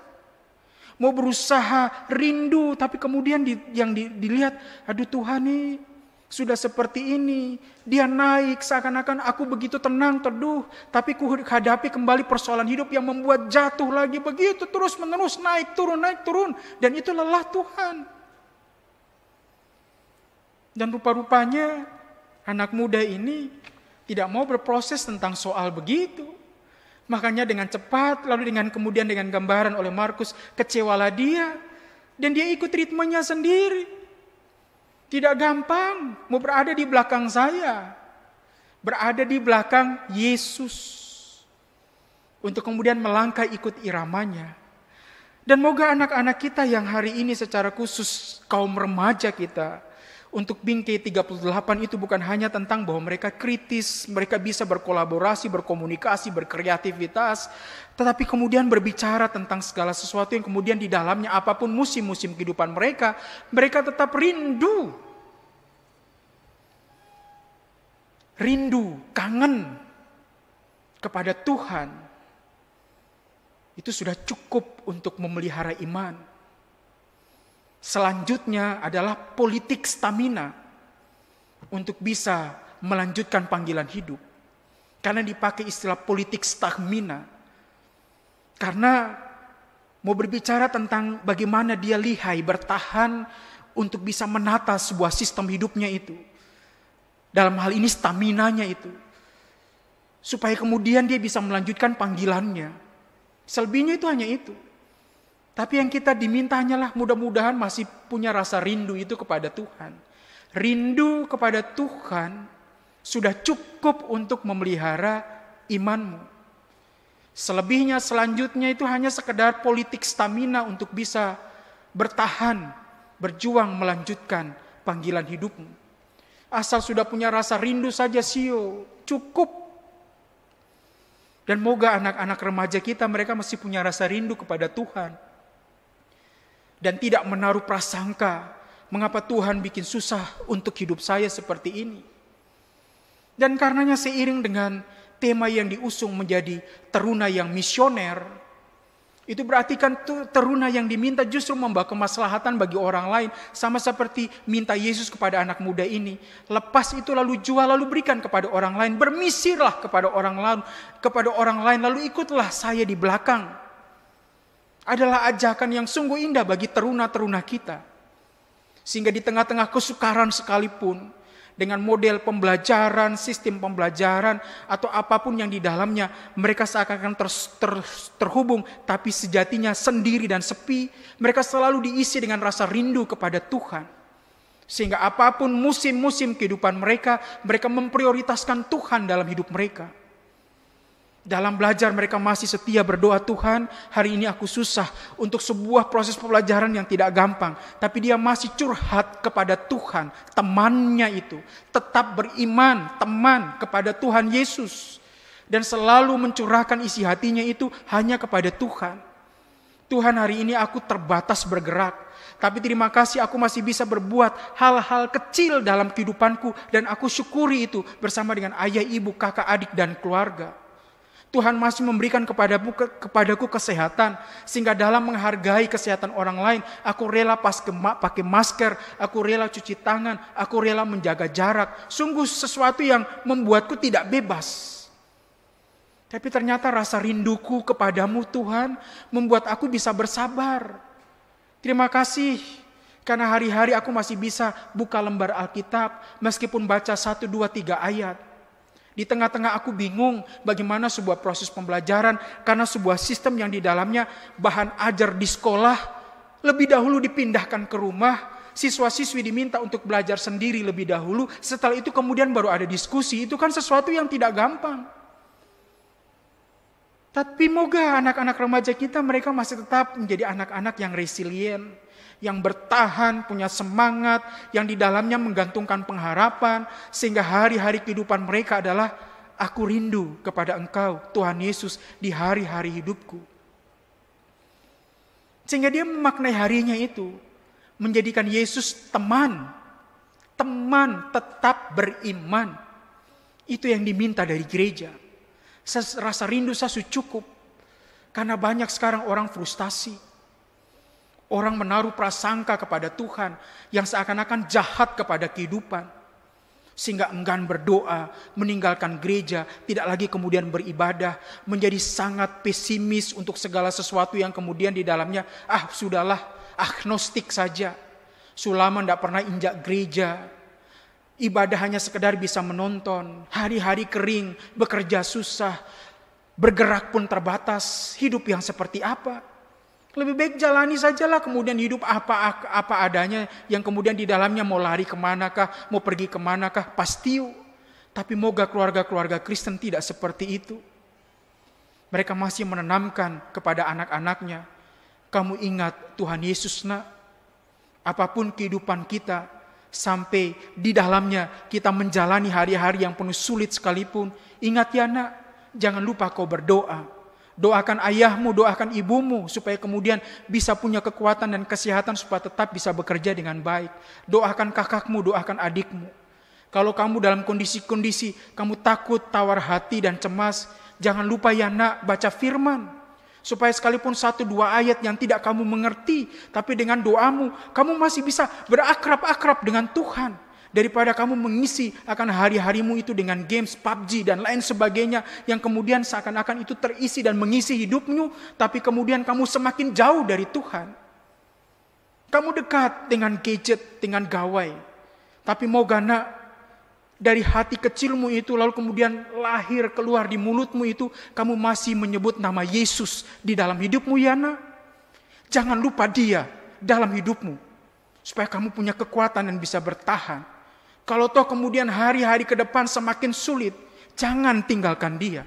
Mau berusaha rindu, tapi kemudian yang dilihat, aduh Tuhan nih, sudah seperti ini, dia naik seakan-akan aku begitu tenang, teduh, tapi ku hadapi kembali persoalan hidup yang membuat jatuh lagi begitu terus menerus, naik turun, dan itu lelah Tuhan. Dan rupa-rupanya anak muda ini tidak mau berproses tentang soal begitu. Makanya dengan cepat, lalu kemudian dengan gambaran oleh Markus, kecewalah dia, dan dia ikut ritmenya sendiri. Tidak gampang mau berada di belakang saya, berada di belakang Yesus, untuk kemudian melangkah ikut iramanya. Dan moga anak-anak kita yang hari ini secara khusus kaum remaja kita, untuk Bingkai 38 itu bukan hanya tentang bahwa mereka kritis, mereka bisa berkolaborasi, berkomunikasi, berkreativitas, tetapi kemudian berbicara tentang segala sesuatu yang kemudian di dalamnya apapun musim-musim kehidupan mereka, mereka tetap rindu. Rindu, kangen kepada Tuhan. Itu sudah cukup untuk memelihara iman. Selanjutnya adalah politik stamina untuk bisa melanjutkan panggilan hidup. Karena dipakai istilah politik stamina. Karena mau berbicara tentang bagaimana dia lihai bertahan untuk bisa menata sebuah sistem hidupnya itu. Dalam hal ini staminanya itu. Supaya kemudian dia bisa melanjutkan panggilannya. Selebihnya itu hanya itu. Tapi yang kita diminta hanyalah mudah-mudahan masih punya rasa rindu itu kepada Tuhan. Rindu kepada Tuhan sudah cukup untuk memelihara imanmu. Selebihnya selanjutnya itu hanya sekedar politik stamina untuk bisa bertahan, berjuang melanjutkan panggilan hidupmu. Asal sudah punya rasa rindu saja sio, cukup. Dan moga anak-anak remaja kita mereka masih punya rasa rindu kepada Tuhan. Dan tidak menaruh prasangka, mengapa Tuhan bikin susah untuk hidup saya seperti ini. Dan karenanya seiring dengan tema yang diusung menjadi teruna yang misioner, itu berarti kan teruna yang diminta justru membawa kemaslahatan bagi orang lain. Sama seperti minta Yesus kepada anak muda ini. Lepas itu lalu jual, lalu berikan kepada orang lain. Bermisilah kepada orang lain, lalu ikutlah saya di belakang. Adalah ajakan yang sungguh indah bagi teruna-teruna kita. Sehingga di tengah-tengah kesukaran sekalipun, dengan model pembelajaran, sistem pembelajaran, atau apapun yang di dalamnya, mereka seakan-akan terhubung, tapi sejatinya sendiri dan sepi. Mereka selalu diisi dengan rasa rindu kepada Tuhan. Sehingga apapun musim-musim kehidupan mereka, mereka memprioritaskan Tuhan dalam hidup mereka. Dalam belajar mereka masih setia berdoa, Tuhan, hari ini aku susah untuk sebuah proses pembelajaran yang tidak gampang. Tapi dia masih curhat kepada Tuhan, temannya itu. Tetap beriman, teman kepada Tuhan Yesus. Dan selalu mencurahkan isi hatinya itu hanya kepada Tuhan. Tuhan, hari ini aku terbatas bergerak. Tapi terima kasih aku masih bisa berbuat hal-hal kecil dalam kehidupanku. Dan aku syukuri itu bersama dengan ayah, ibu, kakak, adik, dan keluarga. Tuhan masih memberikan kepadaku kesehatan, sehingga dalam menghargai kesehatan orang lain, aku rela pakai masker, aku rela cuci tangan, aku rela menjaga jarak. Sungguh sesuatu yang membuatku tidak bebas. Tapi ternyata rasa rinduku kepadamu Tuhan, membuat aku bisa bersabar. Terima kasih, karena hari-hari aku masih bisa buka lembar Alkitab, meskipun baca 1, 2, 3 ayat. Di tengah-tengah aku bingung bagaimana sebuah proses pembelajaran, karena sebuah sistem yang di dalamnya bahan ajar di sekolah lebih dahulu dipindahkan ke rumah, siswa-siswi diminta untuk belajar sendiri lebih dahulu, setelah itu kemudian baru ada diskusi. Itu kan sesuatu yang tidak gampang. Tapi moga anak-anak remaja kita mereka masih tetap menjadi anak-anak yang resilient, yang bertahan, punya semangat, yang di dalamnya menggantungkan pengharapan, sehingga hari-hari kehidupan mereka adalah aku rindu kepada Engkau, Tuhan Yesus, di hari-hari hidupku. Sehingga dia memaknai harinya itu, menjadikan Yesus teman tetap beriman. Itu yang diminta dari gereja. Rasa rindu saya cukup, karena banyak sekarang orang frustasi. Orang menaruh prasangka kepada Tuhan yang seakan-akan jahat kepada kehidupan. Sehingga enggan berdoa, meninggalkan gereja, tidak lagi kemudian beribadah, menjadi sangat pesimis untuk segala sesuatu yang kemudian di dalamnya, sudahlah, agnostik saja. Sulama tidak pernah injak gereja. Ibadah hanya sekedar bisa menonton, hari-hari kering, bekerja susah, bergerak pun terbatas, hidup yang seperti apa? Lebih baik jalani sajalah, kemudian hidup apa adanya, yang kemudian di dalamnya mau lari kemanakah, mau pergi kemanakah, pasti. Tapi moga keluarga-keluarga Kristen tidak seperti itu. Mereka masih menanamkan kepada anak-anaknya, kamu ingat Tuhan Yesus nak, apapun kehidupan kita, sampai di dalamnya kita menjalani hari-hari yang penuh sulit sekalipun, ingat ya nak, jangan lupa kau berdoa. Doakan ayahmu, doakan ibumu, supaya kemudian bisa punya kekuatan dan kesehatan supaya tetap bisa bekerja dengan baik. Doakan kakakmu, doakan adikmu. Kalau kamu dalam kondisi-kondisi kamu takut, tawar hati dan cemas, jangan lupa ya nak, baca firman. Supaya sekalipun 1-2 ayat yang tidak kamu mengerti, tapi dengan doamu, kamu masih bisa berakrab-akrab dengan Tuhan. Daripada kamu mengisi akan hari-harimu itu dengan games, PUBG dan lain sebagainya, yang kemudian seakan-akan itu terisi dan mengisi hidupmu, tapi kemudian kamu semakin jauh dari Tuhan. Kamu dekat dengan gadget, dengan gawai. Tapi moga nak, dari hati kecilmu itu, lalu kemudian lahir keluar di mulutmu itu, kamu masih menyebut nama Yesus di dalam hidupmu ya nak. Jangan lupa dia dalam hidupmu, supaya kamu punya kekuatan dan bisa bertahan. Kalau toh kemudian hari-hari ke depan semakin sulit, jangan tinggalkan dia.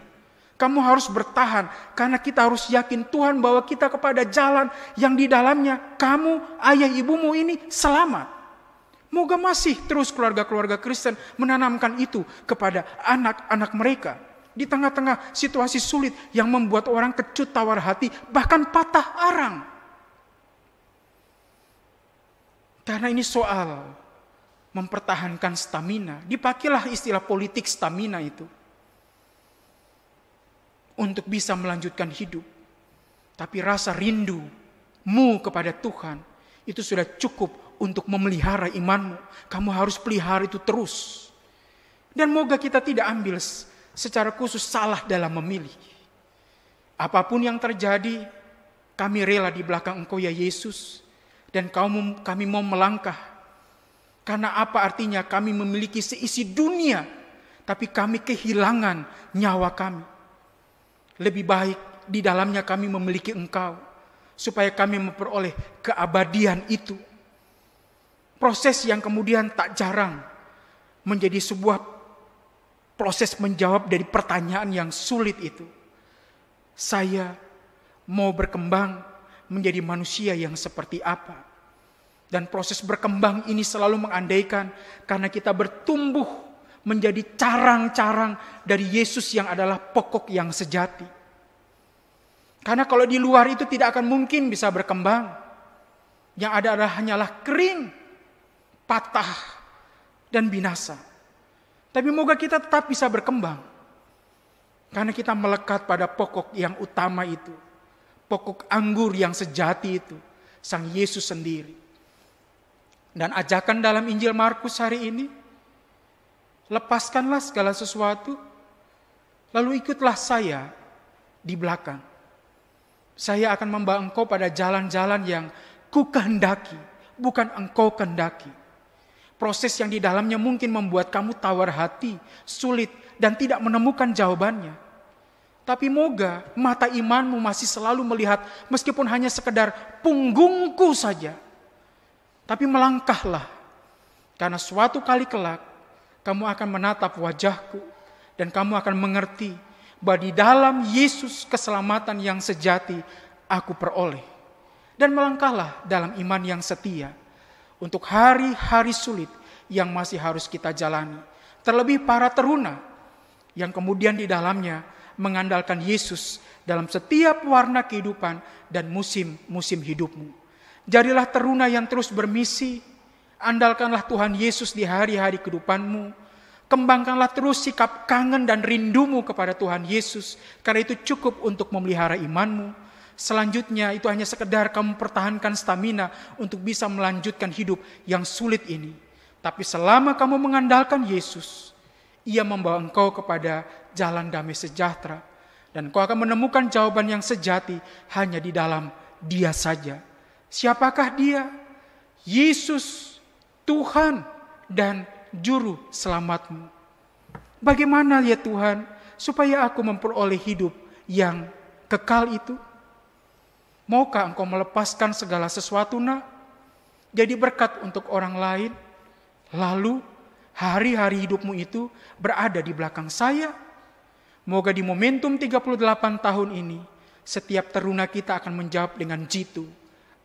Kamu harus bertahan, karena kita harus yakin Tuhan bawa kita kepada jalan yang di dalamnya kamu, ayah ibumu ini selamat. Moga masih terus keluarga-keluarga Kristen menanamkan itu kepada anak-anak mereka. Di tengah-tengah situasi sulit yang membuat orang kecut tawar hati, bahkan patah arang. Karena ini soal mempertahankan stamina. Dipakailah istilah politik stamina itu untuk bisa melanjutkan hidup. Tapi rasa rindumu kepada Tuhan itu sudah cukup untuk memelihara imanmu. Kamu harus pelihara itu terus. Dan moga kita tidak ambil secara khusus salah dalam memilih. Apapun yang terjadi, kami rela di belakang Engkau ya Yesus. Dan kami mau melangkah. Karena apa artinya kami memiliki seisi dunia, tapi kami kehilangan nyawa kami. Lebih baik di dalamnya kami memiliki Engkau, supaya kami memperoleh keabadian itu. Proses yang kemudian tak jarang menjadi sebuah proses menjawab dari pertanyaan yang sulit itu. Saya mau berkembang menjadi manusia yang seperti apa? Dan proses berkembang ini selalu mengandaikan karena kita bertumbuh menjadi carang-carang dari Yesus yang adalah pokok yang sejati. Karena kalau di luar itu tidak akan mungkin bisa berkembang. Yang ada adalah hanyalah kering, patah, dan binasa. Tapi moga kita tetap bisa berkembang. Karena kita melekat pada pokok yang utama itu. Pokok anggur yang sejati itu. Sang Yesus sendiri. Dan ajakan dalam Injil Markus hari ini, lepaskanlah segala sesuatu, lalu ikutlah saya di belakang. Saya akan membawa engkau pada jalan-jalan yang ku kehendaki, bukan engkau kehendaki. Proses yang di dalamnya mungkin membuat kamu tawar hati, sulit, dan tidak menemukan jawabannya. Tapi moga mata imanmu masih selalu melihat, meskipun hanya sekedar punggungku saja. Tapi melangkahlah, karena suatu kali kelak kamu akan menatap wajahku dan kamu akan mengerti bahwa di dalam Yesus keselamatan yang sejati aku peroleh. Dan melangkahlah dalam iman yang setia untuk hari-hari sulit yang masih harus kita jalani. Terlebih para teruna yang kemudian di dalamnya mengandalkan Yesus dalam setiap warna kehidupan dan musim-musim hidupmu. Jadilah teruna yang terus bermisi, andalkanlah Tuhan Yesus di hari-hari kehidupanmu, kembangkanlah terus sikap kangen dan rindumu kepada Tuhan Yesus, karena itu cukup untuk memelihara imanmu. Selanjutnya itu hanya sekedar kamu pertahankan stamina untuk bisa melanjutkan hidup yang sulit ini. Tapi selama kamu mengandalkan Yesus, Ia membawa engkau kepada jalan damai sejahtera, dan engkau akan menemukan jawaban yang sejati hanya di dalam Dia saja. Siapakah Dia? Yesus, Tuhan dan Juru Selamatmu. Bagaimana ya Tuhan, supaya aku memperoleh hidup yang kekal itu? Maukah engkau melepaskan segala sesuatu nak? Jadi berkat untuk orang lain, lalu hari-hari hidupmu itu berada di belakang saya? Moga di momentum 38 tahun ini, setiap teruna kita akan menjawab dengan jitu.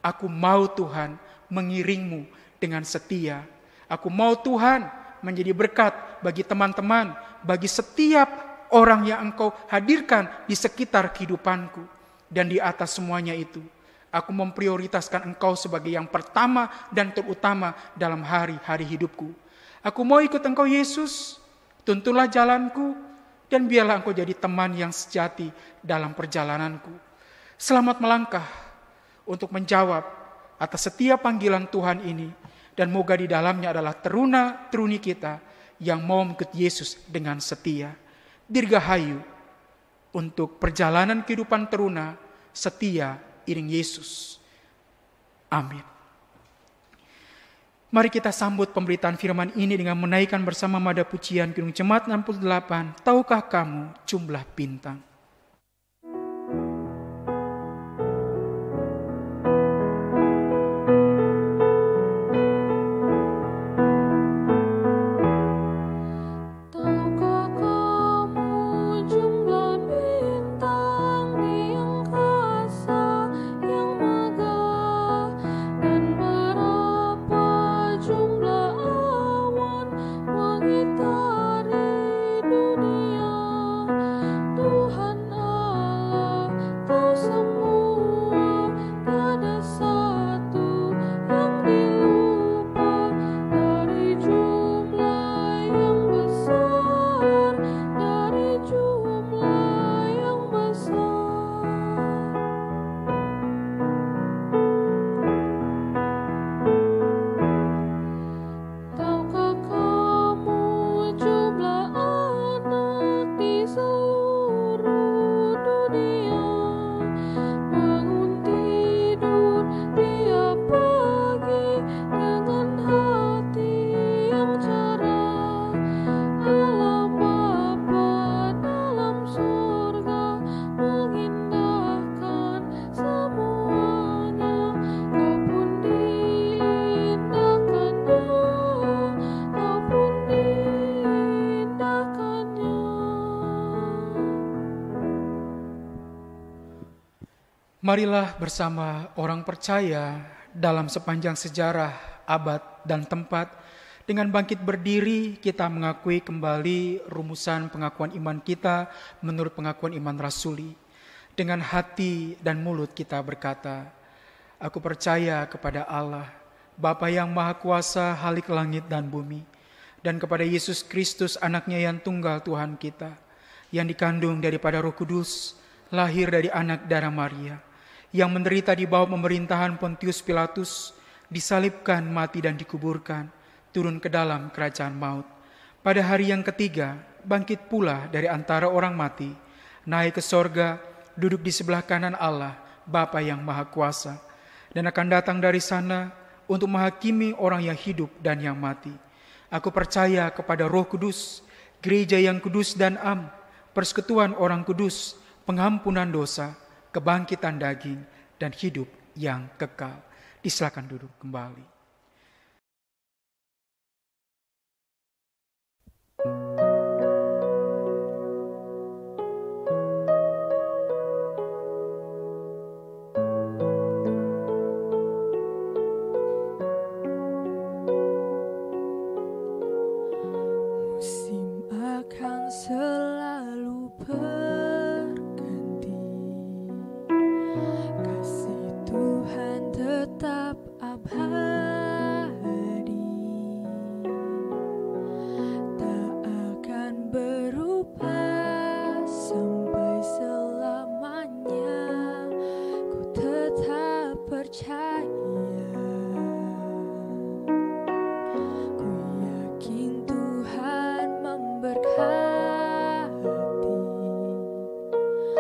Aku mau Tuhan mengiringmu dengan setia. Aku mau Tuhan menjadi berkat bagi teman-teman, bagi setiap orang yang engkau hadirkan di sekitar kehidupanku. Dan di atas semuanya itu, aku memprioritaskan engkau sebagai yang pertama dan terutama dalam hari-hari hidupku. Aku mau ikut engkau Yesus, tuntunlah jalanku, dan biarlah engkau jadi teman yang sejati dalam perjalananku. Selamat melangkah untuk menjawab atas setiap panggilan Tuhan ini, dan moga di dalamnya adalah teruna-teruni kita yang mau mengikut Yesus dengan setia. Dirgahayu untuk perjalanan kehidupan teruna setia iring Yesus. Amin. Mari kita sambut pemberitaan firman ini dengan menaikkan bersama nada pujian Kidung Jemaat 68, Tahukah Kamu Jumlah Bintang. Marilah bersama orang percaya dalam sepanjang sejarah, abad, dan tempat, dengan bangkit berdiri kita mengakui kembali rumusan pengakuan iman kita menurut pengakuan iman rasuli. Dengan hati dan mulut kita berkata, aku percaya kepada Allah, Bapa yang Maha Kuasa halik langit dan bumi, dan kepada Yesus Kristus anaknya yang tunggal Tuhan kita, yang dikandung daripada Roh Kudus, lahir dari anak darah Maria, yang menderita di bawah pemerintahan Pontius Pilatus, disalibkan, mati dan dikuburkan, turun ke dalam kerajaan maut. Pada hari yang ketiga, bangkit pula dari antara orang mati, naik ke sorga, duduk di sebelah kanan Allah, Bapa yang Maha Kuasa, dan akan datang dari sana untuk menghakimi orang yang hidup dan yang mati. Aku percaya kepada Roh Kudus, gereja yang kudus dan am, persekutuan orang kudus, pengampunan dosa, kebangkitan daging, dan hidup yang kekal. Silakan duduk kembali. Musim akan selalu berganti, kasih Tuhan tetap abadi, tak akan berubah sampai selamanya. Ku tetap percaya, ku yakin Tuhan memberkati,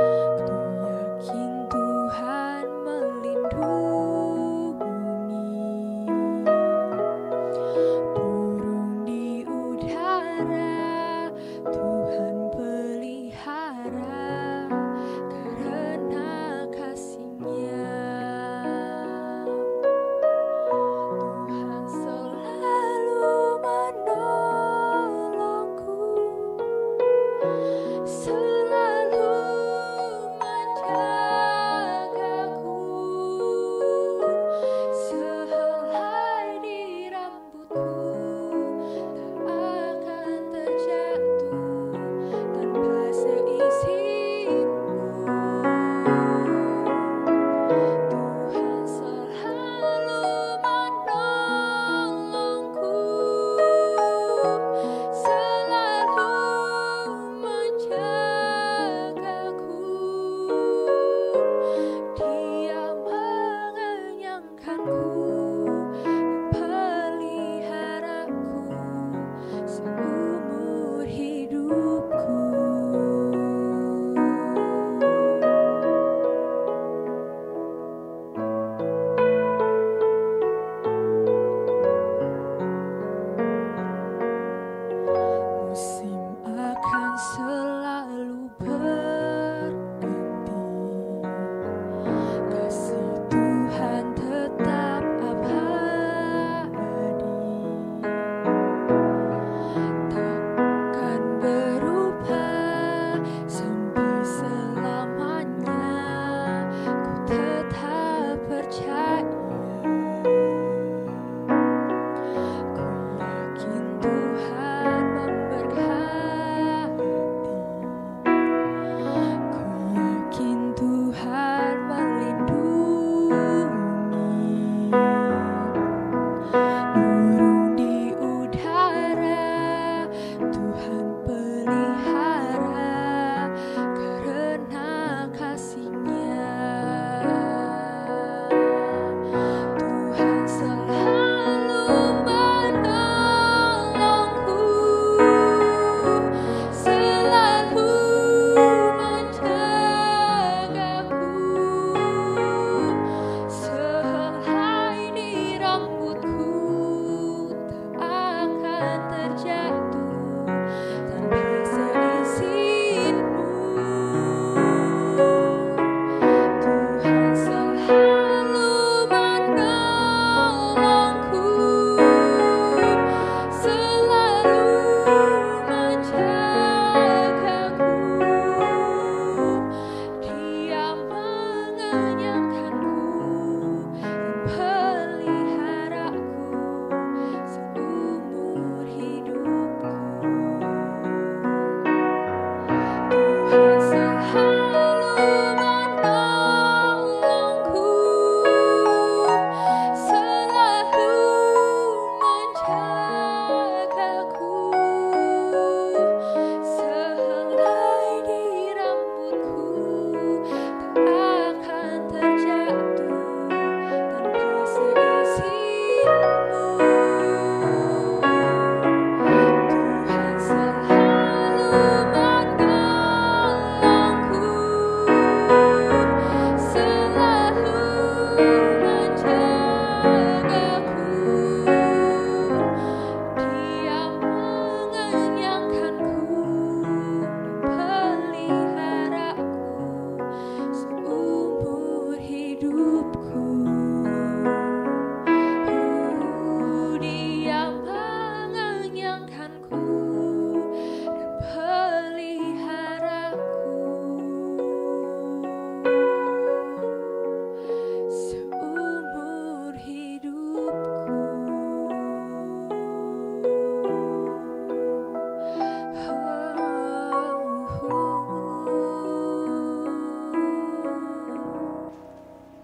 ku yakin Tuhan melindungi. Burung di udara Tuhan pelihara karena kasih-Nya.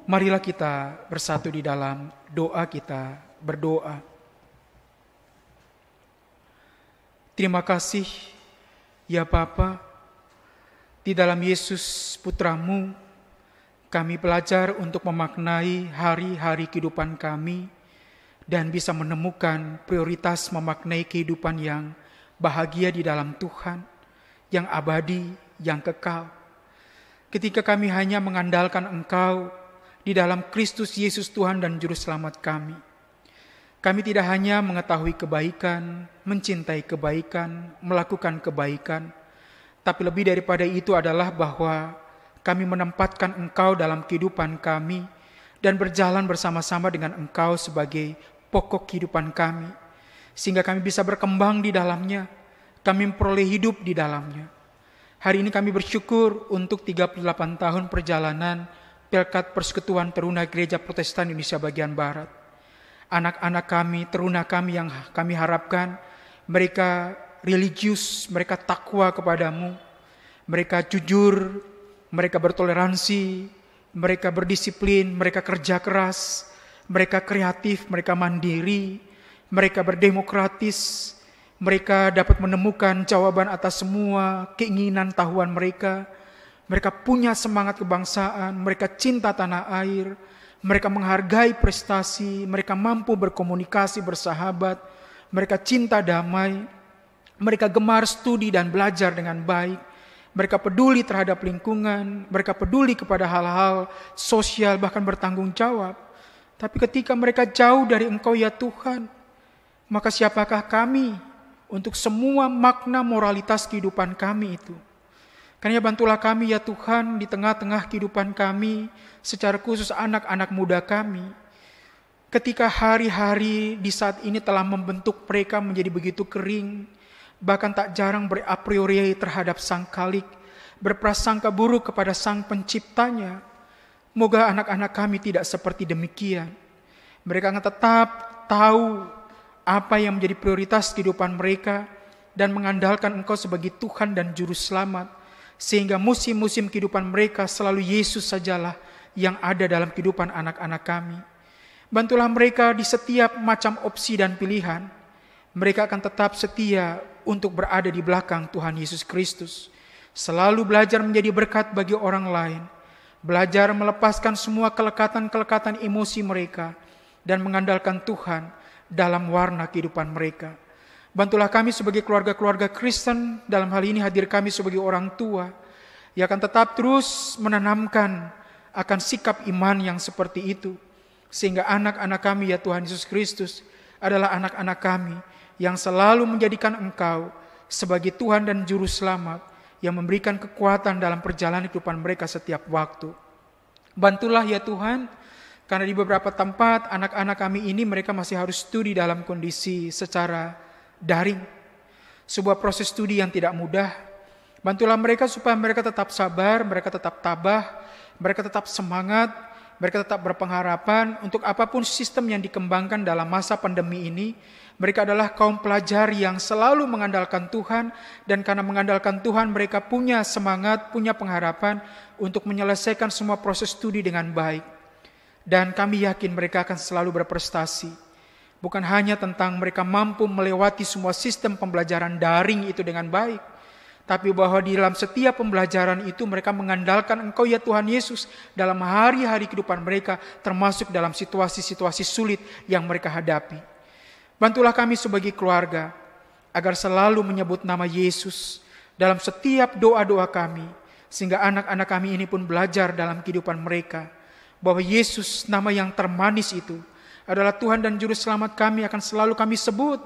Marilah kita bersatu di dalam doa kita berdoa. Terima kasih ya Bapa, di dalam Yesus Putramu kami belajar untuk memaknai hari-hari kehidupan kami dan bisa menemukan prioritas memaknai kehidupan yang bahagia di dalam Tuhan, yang abadi, yang kekal. Ketika kami hanya mengandalkan Engkau di dalam Kristus Yesus Tuhan dan Juru Selamat kami. Kami tidak hanya mengetahui kebaikan, mencintai kebaikan, melakukan kebaikan, tapi lebih daripada itu adalah bahwa kami menempatkan Engkau dalam kehidupan kami dan berjalan bersama-sama dengan Engkau sebagai pokok kehidupan kami, sehingga kami bisa berkembang di dalamnya, kami memperoleh hidup di dalamnya. Hari ini kami bersyukur untuk 38 tahun perjalanan Pelkat Persekutuan Teruna Gereja Protestan Indonesia bagian Barat. Anak-anak kami, teruna kami yang kami harapkan, mereka religius, mereka takwa kepadamu, mereka jujur, mereka bertoleransi, mereka berdisiplin, mereka kerja keras, mereka kreatif, mereka mandiri, mereka berdemokratis, mereka dapat menemukan jawaban atas semua keinginan tahuan mereka. Mereka punya semangat kebangsaan, mereka cinta tanah air, mereka menghargai prestasi, mereka mampu berkomunikasi, bersahabat, mereka cinta damai, mereka gemar studi dan belajar dengan baik, mereka peduli terhadap lingkungan, mereka peduli kepada hal-hal sosial, bahkan bertanggung jawab. Tapi ketika mereka jauh dari Engkau ya Tuhan, maka siapakah kami untuk semua makna moralitas kehidupan kami itu? Karena bantulah kami ya Tuhan di tengah-tengah kehidupan kami, secara khusus anak-anak muda kami. Ketika hari-hari di saat ini telah membentuk mereka menjadi begitu kering, bahkan tak jarang berapriori terhadap Sang Khalik, berprasangka buruk kepada Sang Penciptanya. Moga anak-anak kami tidak seperti demikian. Mereka akan tetap tahu apa yang menjadi prioritas kehidupan mereka dan mengandalkan Engkau sebagai Tuhan dan Juru Selamat. Sehingga musim-musim kehidupan mereka selalu Yesus sajalah yang ada dalam kehidupan anak-anak kami. Bantulah mereka di setiap macam opsi dan pilihan. Mereka akan tetap setia untuk berada di belakang Tuhan Yesus Kristus. Selalu belajar menjadi berkat bagi orang lain. Belajar melepaskan semua kelekatan-kelekatan emosi mereka dan mengandalkan Tuhan dalam warna kehidupan mereka. Bantulah kami sebagai keluarga-keluarga Kristen, dalam hal ini hadir kami sebagai orang tua, yang akan tetap terus menanamkan akan sikap iman yang seperti itu. Sehingga anak-anak kami ya Tuhan Yesus Kristus adalah anak-anak kami yang selalu menjadikan Engkau sebagai Tuhan dan Juru Selamat yang memberikan kekuatan dalam perjalanan kehidupan mereka setiap waktu. Bantulah ya Tuhan, karena di beberapa tempat anak-anak kami ini mereka masih harus studi dalam kondisi secara daring, sebuah proses studi yang tidak mudah. Bantulah mereka supaya mereka tetap sabar, mereka tetap tabah, mereka tetap semangat, mereka tetap berpengharapan untuk apapun sistem yang dikembangkan dalam masa pandemi ini. Mereka adalah kaum pelajar yang selalu mengandalkan Tuhan, dan karena mengandalkan Tuhan mereka punya semangat, punya pengharapan untuk menyelesaikan semua proses studi dengan baik. Dan kami yakin mereka akan selalu berprestasi. Bukan hanya tentang mereka mampu melewati semua sistem pembelajaran daring itu dengan baik, tapi bahwa di dalam setiap pembelajaran itu mereka mengandalkan Engkau ya Tuhan Yesus dalam hari-hari kehidupan mereka, termasuk dalam situasi-situasi sulit yang mereka hadapi. Bantulah kami sebagai keluarga agar selalu menyebut nama Yesus dalam setiap doa-doa kami, sehingga anak-anak kami ini pun belajar dalam kehidupan mereka bahwa Yesus, nama yang termanis itu, adalah Tuhan dan Juru Selamat kami, akan selalu kami sebut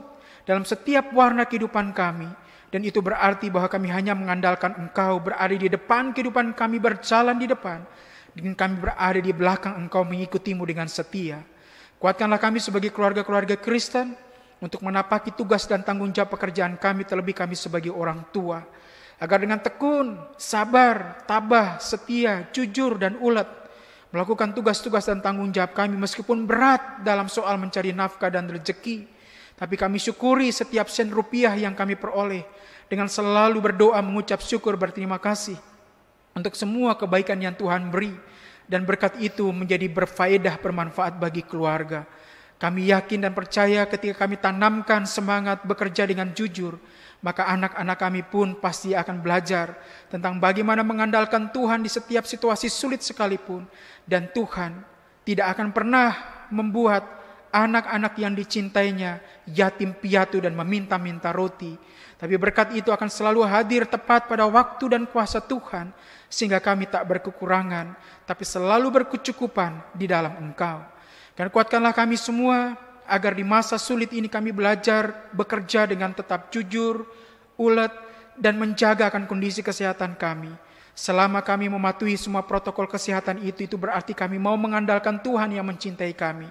dalam setiap warna kehidupan kami. Dan itu berarti bahwa kami hanya mengandalkan Engkau, berada di depan kehidupan kami, berjalan di depan, dan kami berada di belakang Engkau, mengikutimu dengan setia. Kuatkanlah kami sebagai keluarga-keluarga Kristen untuk menapaki tugas dan tanggung jawab pekerjaan kami, terlebih kami sebagai orang tua, agar dengan tekun, sabar, tabah, setia, jujur, dan ulet melakukan tugas-tugas dan tanggung jawab kami, meskipun berat dalam soal mencari nafkah dan rezeki. Tapi kami syukuri setiap sen rupiah yang kami peroleh, dengan selalu berdoa, mengucap syukur, berterima kasih untuk semua kebaikan yang Tuhan beri. dan berkat itu menjadi berfaedah, bermanfaat bagi keluarga. Kami yakin dan percaya ketika kami tanamkan semangat bekerja dengan jujur, maka anak-anak kami pun pasti akan belajar tentang bagaimana mengandalkan Tuhan di setiap situasi sulit sekalipun. Dan Tuhan tidak akan pernah membuat anak-anak yang dicintainya yatim piatu dan meminta-minta roti. Tapi berkat itu akan selalu hadir tepat pada waktu dan kuasa Tuhan, sehingga kami tak berkekurangan, tapi selalu berkecukupan di dalam Engkau. Dan kuatkanlah kami semua, agar di masa sulit ini kami belajar bekerja dengan tetap jujur, ulet, dan menjaga akan kondisi kesehatan kami. Selama kami mematuhi semua protokol kesehatan itu berarti kami mau mengandalkan Tuhan yang mencintai kami.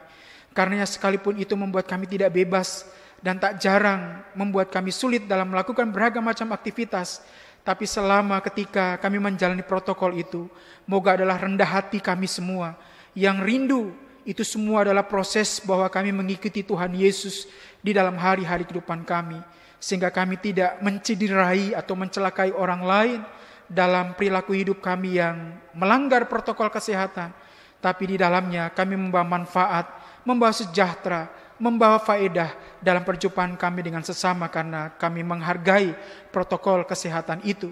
Karenanya sekalipun itu membuat kami tidak bebas, dan tak jarang membuat kami sulit dalam melakukan beragam macam aktivitas. Tapi selama ketika kami menjalani protokol itu, moga adalah rendah hati kami semua yang rindu. Itu semua adalah proses bahwa kami mengikuti Tuhan Yesus di dalam hari-hari kehidupan kami, sehingga kami tidak mencederai atau mencelakai orang lain dalam perilaku hidup kami yang melanggar protokol kesehatan. Tapi di dalamnya kami membawa manfaat, membawa sejahtera, membawa faedah dalam perjumpaan kami dengan sesama, karena kami menghargai protokol kesehatan itu.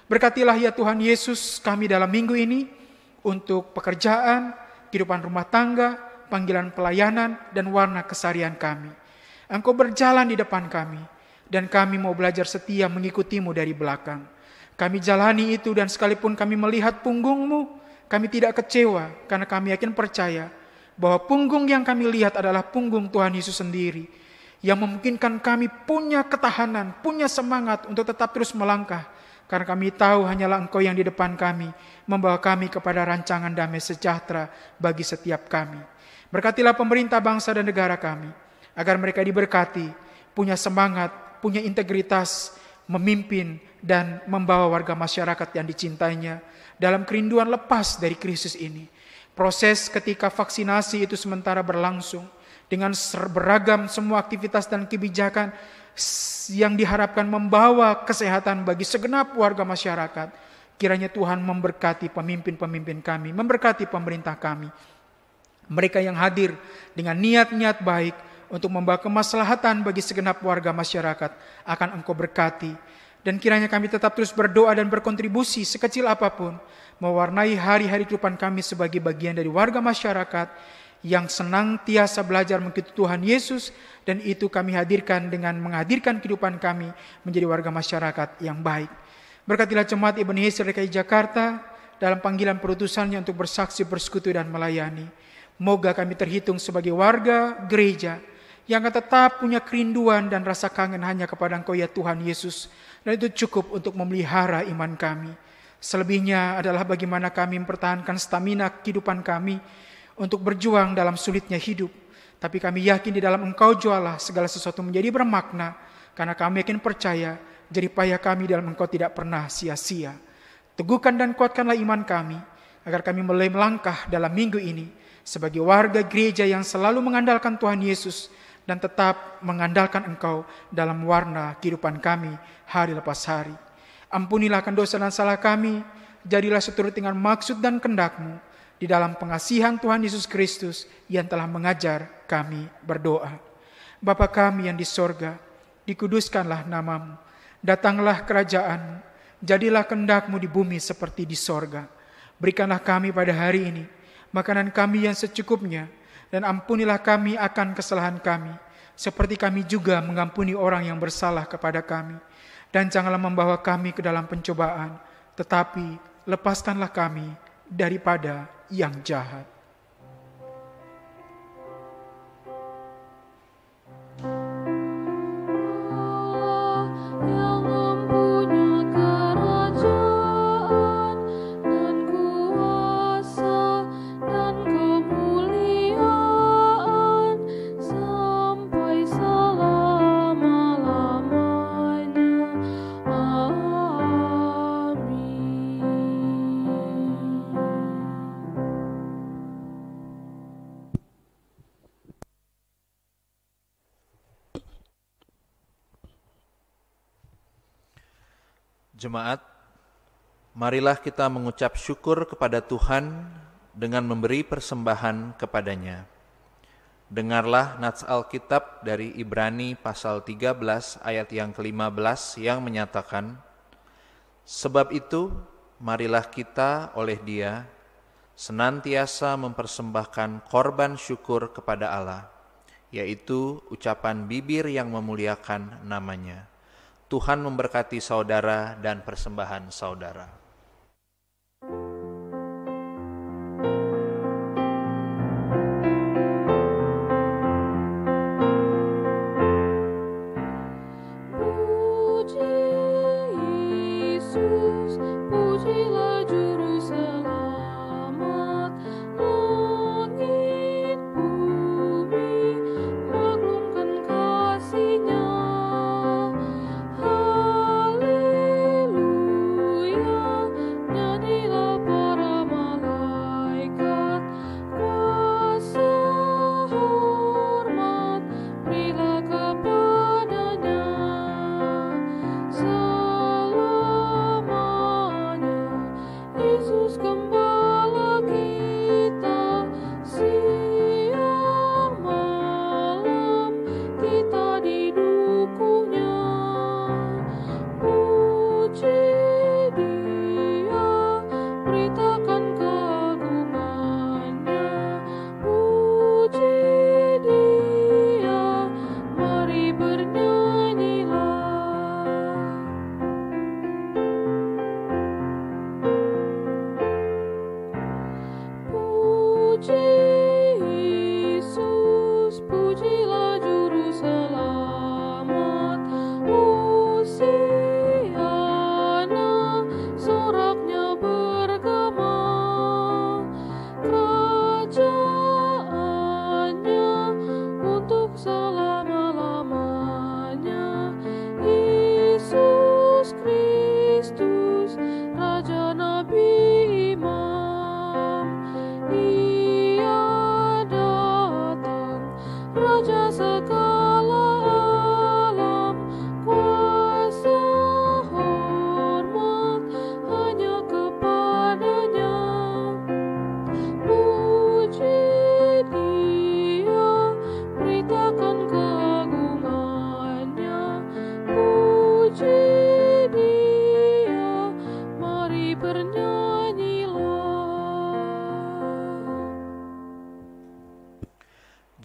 Berkatilah ya Tuhan Yesus kami dalam minggu ini untuk pekerjaan, kehidupan rumah tangga, panggilan pelayanan, dan warna keseharian kami. Engkau berjalan di depan kami, dan kami mau belajar setia mengikutimu dari belakang. Kami jalani itu, dan sekalipun kami melihat punggungmu, kami tidak kecewa, karena kami yakin percaya bahwa punggung yang kami lihat adalah punggung Tuhan Yesus sendiri, yang memungkinkan kami punya ketahanan, punya semangat untuk tetap terus melangkah, karena kami tahu hanyalah Engkau yang di depan kami, membawa kami kepada rancangan damai sejahtera bagi setiap kami. Berkatilah pemerintah bangsa dan negara kami, agar mereka diberkati, punya semangat, punya integritas, memimpin dan membawa warga masyarakat yang dicintainya dalam kerinduan lepas dari krisis ini. Proses ketika vaksinasi itu sementara berlangsung dengan beragam semua aktivitas dan kebijakan yang diharapkan membawa kesehatan bagi segenap warga masyarakat. Kiranya Tuhan memberkati pemimpin-pemimpin kami, memberkati pemerintah kami. Mereka yang hadir dengan niat-niat baik untuk membawa kemaslahatan bagi segenap warga masyarakat akan Engkau berkati. Dan kiranya kami tetap terus berdoa dan berkontribusi sekecil apapun, mewarnai hari-hari kehidupan kami sebagai bagian dari warga masyarakat yang senantiasa belajar mengikuti Tuhan Yesus, dan itu kami hadirkan dengan menghadirkan kehidupan kami menjadi warga masyarakat yang baik. Berkatilah jemaat Ebenezer DKI Jakarta dalam panggilan perutusannya untuk bersaksi, bersekutu, dan melayani. Moga kami terhitung sebagai warga gereja yang akan tetap punya kerinduan dan rasa kangen hanya kepada Engkau ya Tuhan Yesus, dan itu cukup untuk memelihara iman kami. Selebihnya adalah bagaimana kami mempertahankan stamina kehidupan kami untuk berjuang dalam sulitnya hidup. Tapi kami yakin di dalam Engkau jualah segala sesuatu menjadi bermakna, karena kami yakin percaya jerih payah kami dalam Engkau tidak pernah sia-sia. Teguhkan dan kuatkanlah iman kami, agar kami mulai melangkah dalam minggu ini sebagai warga gereja yang selalu mengandalkan Tuhan Yesus dan tetap mengandalkan Engkau dalam warna kehidupan kami hari lepas hari. Ampunilah akan dosa dan salah kami, jadilah seturut dengan maksud dan kehendak-Mu, di dalam pengasihan Tuhan Yesus Kristus yang telah mengajar kami berdoa. Bapa kami yang di sorga, dikuduskanlah nama-Mu, datanglah kerajaan-Mu, jadilah kehendak-Mu di bumi seperti di sorga. Berikanlah kami pada hari ini makanan kami yang secukupnya, dan ampunilah kami akan kesalahan kami, seperti kami juga mengampuni orang yang bersalah kepada kami. Dan janganlah membawa kami ke dalam pencobaan, tetapi lepaskanlah kami daripada yang jahat. Jemaat, marilah kita mengucap syukur kepada Tuhan dengan memberi persembahan kepadanya. Dengarlah nats Alkitab dari Ibrani pasal 13 ayat yang ke-15 yang menyatakan, sebab itu marilah kita oleh Dia senantiasa mempersembahkan korban syukur kepada Allah, yaitu ucapan bibir yang memuliakan namanya. Tuhan memberkati saudara dan persembahan saudara.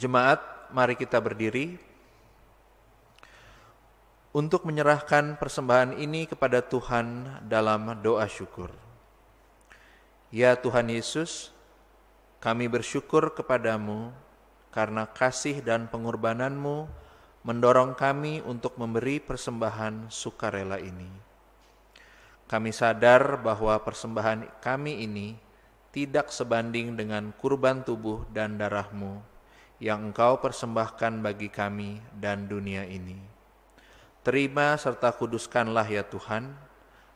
Jemaat, mari kita berdiri untuk menyerahkan persembahan ini kepada Tuhan dalam doa syukur. Ya Tuhan Yesus, kami bersyukur kepadamu karena kasih dan pengorbananmu mendorong kami untuk memberi persembahan sukarela ini. Kami sadar bahwa persembahan kami ini tidak sebanding dengan kurban tubuh dan darahmu yang Engkau persembahkan bagi kami dan dunia ini. Terima serta kuduskanlah ya Tuhan,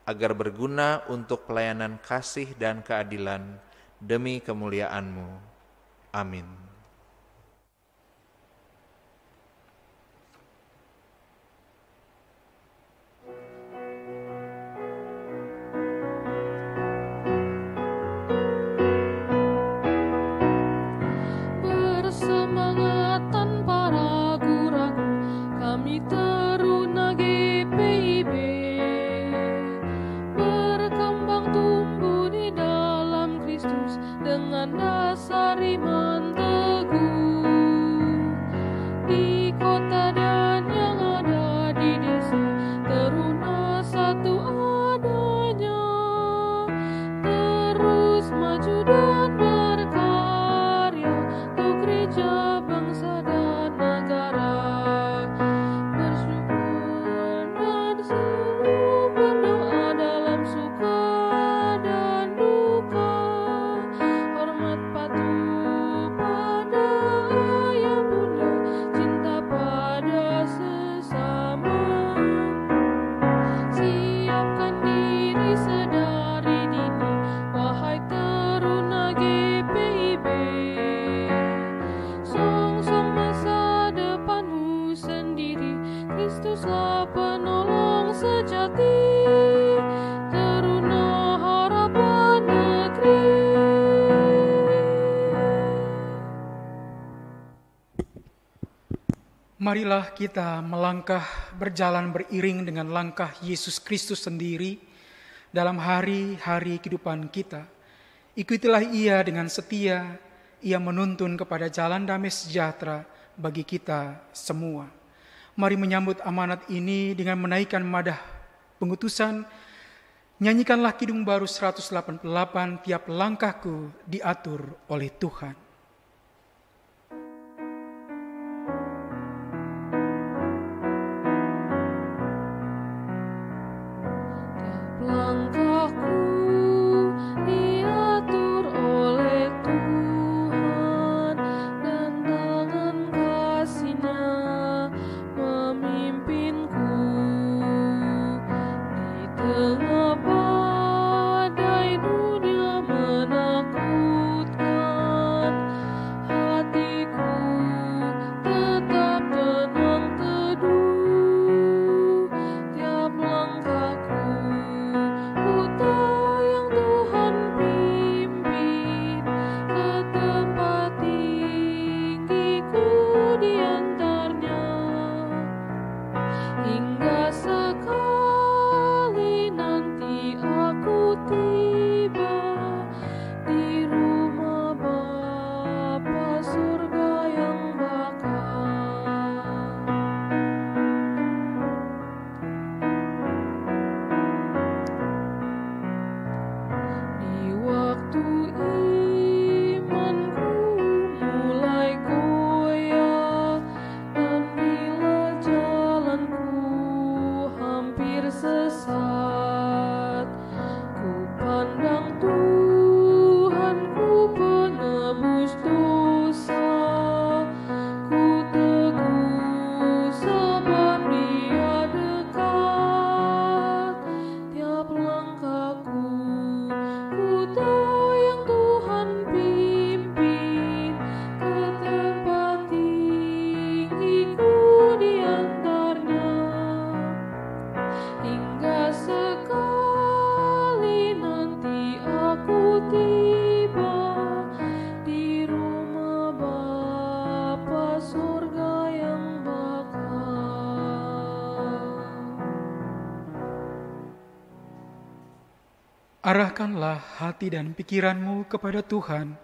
agar berguna untuk pelayanan kasih dan keadilan demi kemuliaan-Mu. Amin. Marilah kita melangkah berjalan beriring dengan langkah Yesus Kristus sendiri dalam hari-hari kehidupan kita. Ikutilah Ia dengan setia, Ia menuntun kepada jalan damai sejahtera bagi kita semua. Mari menyambut amanat ini dengan menaikkan madah pengutusan. Nyanyikanlah Kidung Baru 188, tiap langkahku diatur oleh Tuhan. Arahkanlah hati dan pikiranmu kepada Tuhan,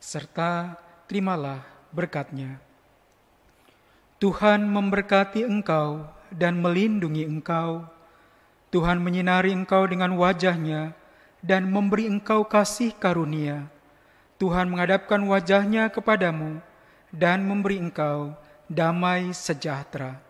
serta terimalah berkat-Nya. Tuhan memberkati engkau dan melindungi engkau. Tuhan menyinari engkau dengan wajah-Nya dan memberi engkau kasih karunia. Tuhan menghadapkan wajah-Nya kepadamu dan memberi engkau damai sejahtera.